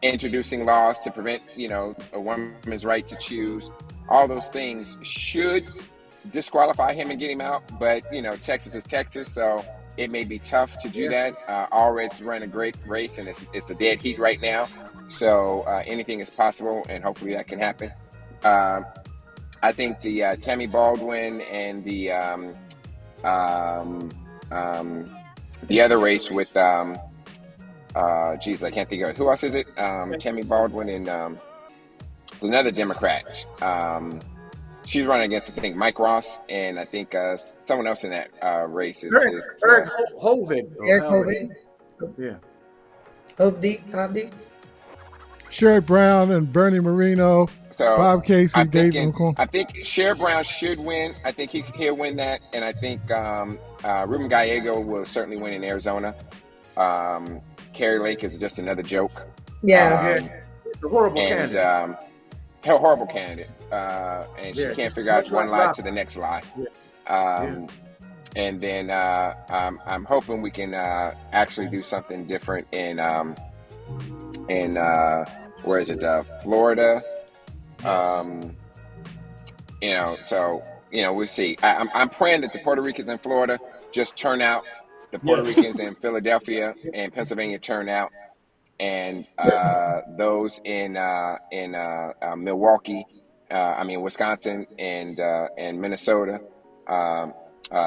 introducing laws to prevent, a woman's right to choose. All those things should disqualify him and get him out, but Texas is Texas, so it may be tough to do that. Allred's run a great race, and it's a dead heat right now, so anything is possible, and hopefully that can happen. I think the Tammy Baldwin and the other race with I can't think of it. Who else is it? Tammy Baldwin and another Democrat. She's running against, I think, Mike Ross, and I think someone else in that race is Eric Hovind. Eric Hovind. Yeah. Hovde. Sherrod Brown and Bernie Marino, Bob Casey, David McCorn. I think Sherrod Brown should win. I think he'll win that, and I think Ruben Gallego will certainly win in Arizona. Carrie Lake is just another joke. Yeah. The horrible candidate. Horrible candidate. And she can't figure out one lie to the next lie. And then I'm hoping we can actually do something different in where is it? Florida. We'll see. I'm praying that the Puerto Ricans in Florida just turn out. The Puerto Ricans in Philadelphia and Pennsylvania turn out, and those in Milwaukee, Wisconsin and Minnesota,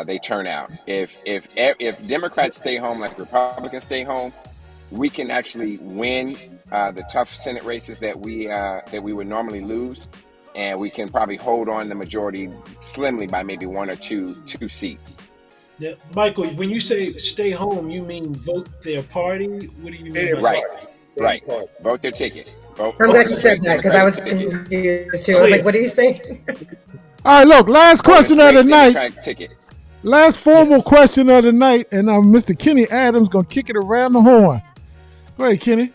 they turn out. If Democrats stay home like Republicans stay home, we can actually win the tough Senate races that we would normally lose, and we can probably hold on the majority slimly by maybe one or two seats. Now, Michael, when you say stay home, you mean vote their party? What do you mean? Right. Vote their ticket. I'm glad you said that because I was confused too. I was like, what are you saying? All right, look, last question of the night. Last formal question of the night, and Mr. Kenny Adams going to kick it around the horn. Go ahead, Kenny.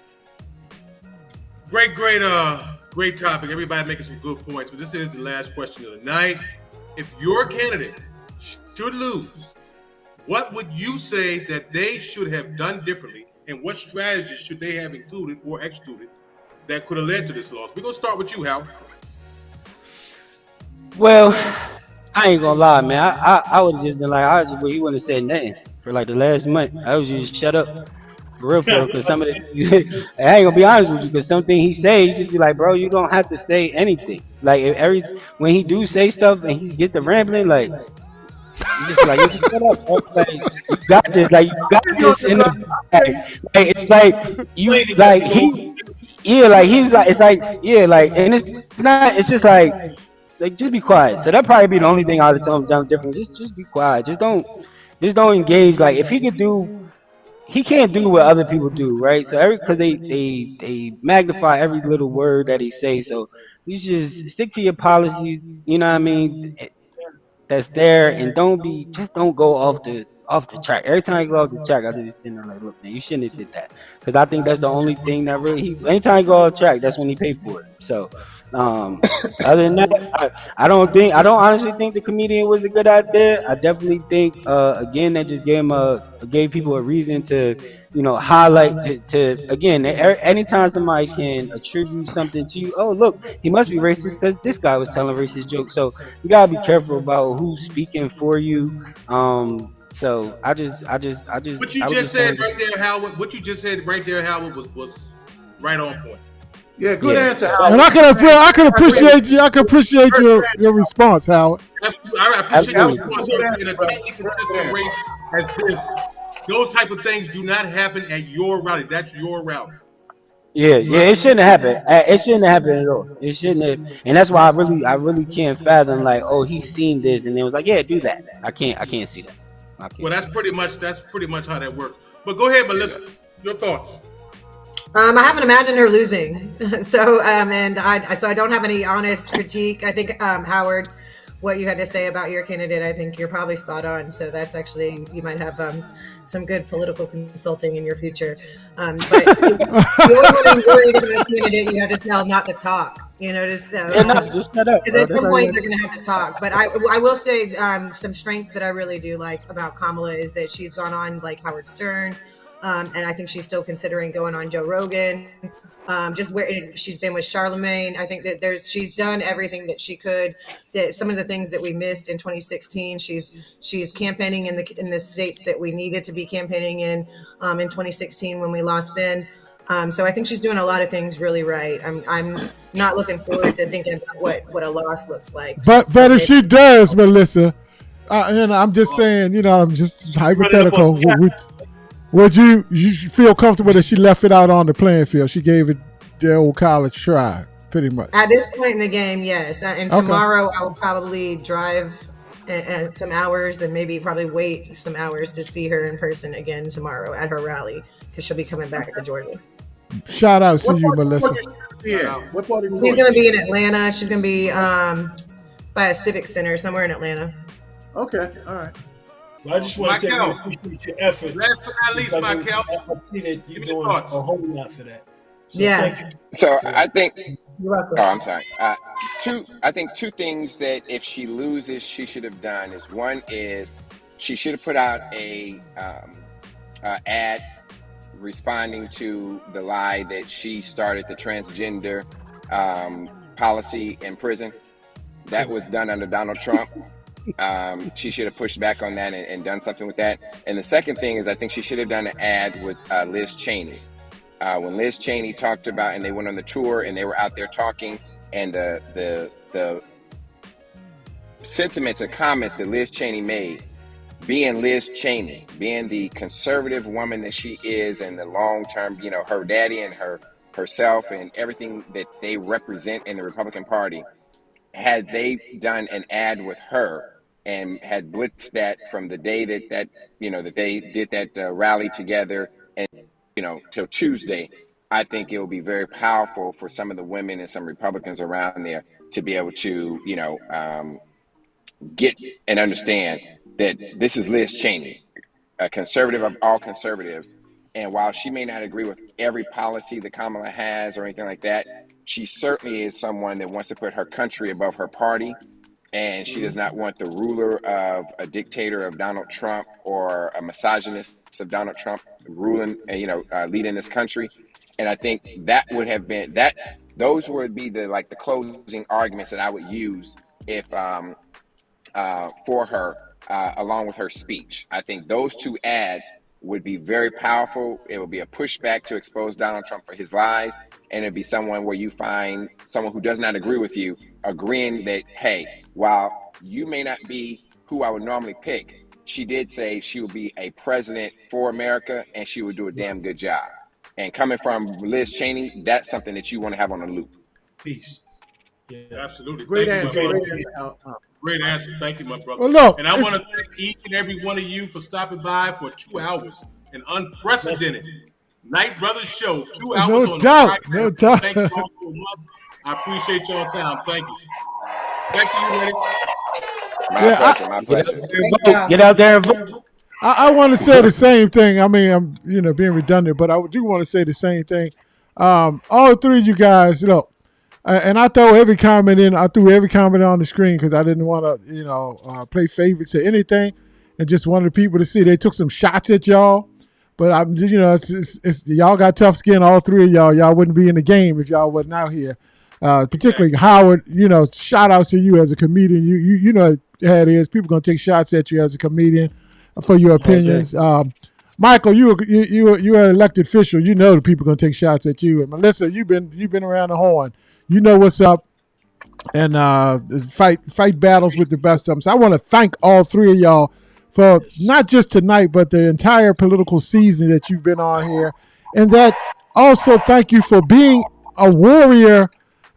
Great topic. Everybody making some good points, but this is the last question of the night. If your candidate should lose, what would you say that they should have done differently, and what strategies should they have included or excluded that could have led to this loss? We're going to start with you, Hal. Well, I ain't gonna lie, man. I would have just been like, he wouldn't have said nothing for like the last month. I was just shut up. For real, because some of the, I ain't gonna be honest with you, because something he say, you just be like, bro, you don't have to say anything. Like if when he do say stuff and he get the rambling, like you just be like, you just shut up, bro. Like you got this, like you got this in the bag. Like it's like you, Complaining that like we don't. yeah, like he's like, it's like yeah, like, and it's not, it's just like just be quiet. So that probably be the only thing I would tell him down different. Just be quiet. Just don't engage. Like if he could do, he can't do what other people do, right? So because they magnify every little word that he says. So you just stick to your policies. You know what I mean? That's there, and just don't go off the track. Every time you go off the track, I just be sitting there like, look, man, you shouldn't have did that, because I think that's the only thing that really anytime you go off track, that's when he paid for it. So, um, other than that, I don't honestly think the comedian was a good idea. I definitely think, again, that just gave people a reason to, highlight to again, anytime somebody can attribute something to you, oh look, he must be racist because this guy was telling racist jokes. So you gotta be careful about who's speaking for you. So What you I would just just tell said him right there, Howard. What you just said right there, Howard, was right on point. Yeah, good yeah. answer, And Howard. I can appreciate you. I can appreciate your response, Howard. Absolutely. I appreciate your Absolutely. response. Good In answer, a brother. tightly Good contested answer. race as this, those type of things do not happen at your rally. That's your rally. Yeah, So yeah, that's it shouldn't have happened. It shouldn't have happened at all. It shouldn't have, and that's why I really can't fathom like, oh, he's seen this, and it was like, yeah, do that. I can't see that. I well, can't see that. that's pretty much how that works. But go ahead, Melissa. Your thoughts. I haven't imagined her losing, so I don't have any honest critique. I think Howard, what you had to say about your candidate, I think you're probably spot on. So that's actually, you might have some good political consulting in your future. But you always want to be worried about a candidate, you have to tell not to talk. Just Yeah, no, just shut up, because bro. at That's some all you point got. they're going to have to talk. But I will say some strengths that I really do like about Kamala is that she's gone on like Howard Stern. And I think she's still considering going on Joe Rogan. Just where she's been with Charlemagne, I think that she's done everything that she could. That some of the things that we missed in 2016, she's campaigning in the states that we needed to be campaigning in 2016 when we lost Ben. So I think she's doing a lot of things really right. I'm not looking forward to thinking about what a loss looks like. So But if maybe she does, Melissa, I'm just saying, I'm just Running up hypothetical. on chat. Would you feel comfortable that she left it out on the playing field? She gave it the old college try, pretty much. at this point in the game, yes. And Okay. tomorrow I'll probably drive some hours and maybe probably wait some hours to see her in person again tomorrow at her rally because she'll be coming back to Georgia. Shout outs to What you, part of Melissa. Georgia should she be in? What part of She's Georgia? going to be in Atlanta. She's going to be by a civic center somewhere in Atlanta. Okay, all right. Well, I just want to say we Michael. appreciate your effort. Last but not least, Because Michael. I see that Give you're me your doing a thoughts. whole lot for that. So Yeah. thank you. So I think. You're welcome. Oh, I'm sorry. I think two things that if she loses, she should have done is one is she should have put out a ad responding to the lie that she started the transgender policy in prison. That was done under Donald Trump. She should have pushed back on that and done something with that. And the second thing is I think she should have done an ad with Liz Cheney. When Liz Cheney talked about, and they went on the tour and they were out there talking, and the sentiments and comments that Liz Cheney made, being Liz Cheney, being the conservative woman that she is, and the long-term, her daddy and herself and everything that they represent in the Republican Party, had they done an ad with her and had blitzed that from the day that they did that rally together and till Tuesday, I think it will be very powerful for some of the women and some Republicans around there to be able to get and understand that this is Liz Cheney, a conservative of all conservatives. And while she may not agree with every policy that Kamala has or anything like that, she certainly is someone that wants to put her country above her party. And she does not want the ruler of a dictator of Donald Trump or a misogynist of Donald Trump ruling, leading this country. And I think that would have been that. Those would be the closing arguments that I would use if for her along with her speech. I think those two ads would be very powerful. It would be a pushback to expose Donald Trump for his lies. And it'd be someone where you find someone who does not agree with you, agreeing that, hey, while you may not be who I would normally pick, she did say she would be a president for America and she would do a damn good job. And coming from Liz Cheney, that's something that you want to have on a loop. Peace. Yeah, absolutely. Great Thank answer. you, my Great brother. answer. Great answer. Thank you, my brother. Well, look, and I want to thank each and every one of you for stopping by for 2 hours. An unprecedented Night Brothers show. 2 hours No on doubt. Friday. No doubt. Thank you all so much. I appreciate y'all time. Thank you. Back to you, Lenny. My pleasure. Get out there and vote. I want to say the same thing. I mean, I'm being redundant, but I do want to say the same thing. All three of you guys, look, and I threw every comment in. I threw every comment on the screen because I didn't want to, play favorites or anything, and just wanted people to see. They took some shots at y'all, but I'm, it's y'all got tough skin. All three of y'all wouldn't be in the game if y'all wasn't out here. Particularly Howard, shout outs to you as a comedian. You know how it is. People gonna take shots at you as a comedian for your opinions. Michael, you're an elected official. You know the people gonna take shots at you. And Melissa, you've been around the horn. You know what's up. And fight battles with the best of them. So I want to thank all three of y'all for not just tonight, but the entire political season that you've been on here. And that also thank you for being a warrior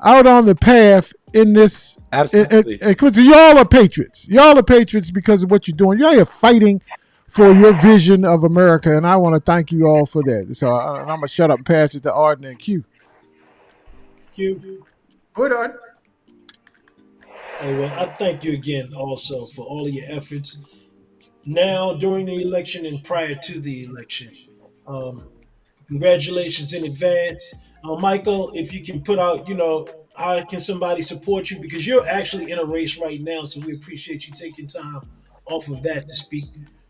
out on the path in this. Absolutely. Because y'all are patriots. Y'all are patriots because of what you're doing. Y'all are fighting for your vision of America, and I want to thank you all for that. So I'm going to shut up and pass it to Arden and Q. Q. Good, Art. Hey, well, I thank you again also for all of your efforts now, during the election, and prior to the election. Congratulations in advance. Michael, if you can put out, how can somebody support you? Because you're actually in a race right now, so we appreciate you taking time off of that to speak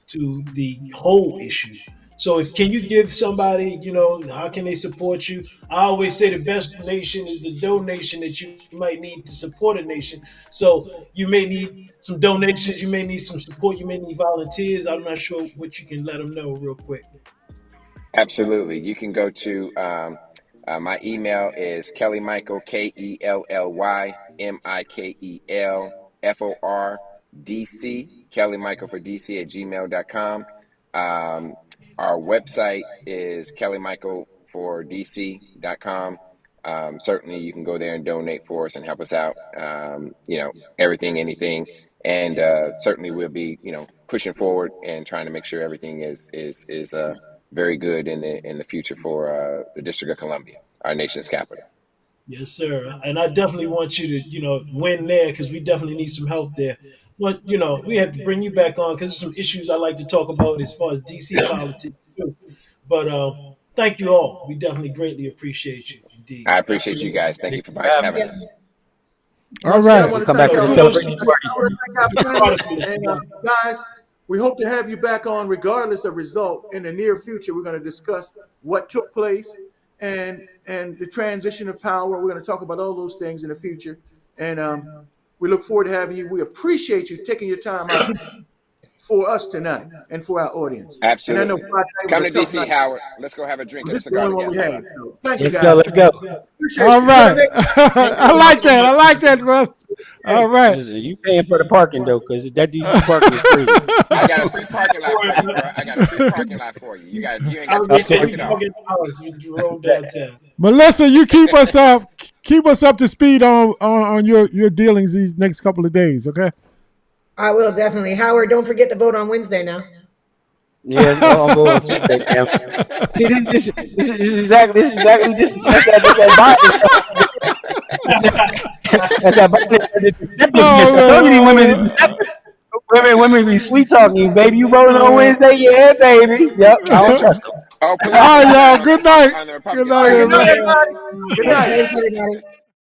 to the whole issue. So can you give somebody, how can they support you? I always say the best donation is the donation that you might need to support a nation. So you may need some donations, you may need some support, you may need volunteers. I'm not sure what you can let them know real quick. Absolutely. You can go to my email is Kelly Michael, KellyMichael4DC, Kelly Michael for DC @gmail.com. Our website is kellymichaelfordc.com. Certainly you can go there and donate for us and help us out. Everything, anything. And certainly we'll be, pushing forward and trying to make sure everything is very good in the future for the District of Columbia, our nation's capital. Yes, sir. And I definitely want you to, win there because we definitely need some help there. But, we have to bring you back on because there's some issues I like to talk about as far as DC politics too. But thank you all. We definitely greatly appreciate you. Indeed. I appreciate you guys. Thank you for having us. All right. We'll come back with a celebration party. And guys, we hope to have you back on regardless of result in the near future. We're going to discuss what took place and the transition of power. We're going to talk about all those things in the future. And we look forward to having you. We appreciate you taking your time out for us tonight and for our audience. Absolutely. And I know come to DC, Howard. Let's go have a drink and a cigar together. So thank you, guys. Let's go. All right. I like that, bro. All right. Listen, you paying for the parking though, because that DC parking is free. I got a free parking lot for you, bro. I got a free parking lot for you. You ain't got to pay $50. Melissa, you keep us up to speed on your dealings these next couple of days, okay? I will definitely. Howard, don't forget to vote on Wednesday now. Yeah, no, I'm going to say, damn. See, this is exactly that women be sweet talking you, baby. You voting on Wednesday? Yeah, baby. Yep, I don't trust them. All right, y'all. Good night. Good night, everybody. Good night, everybody.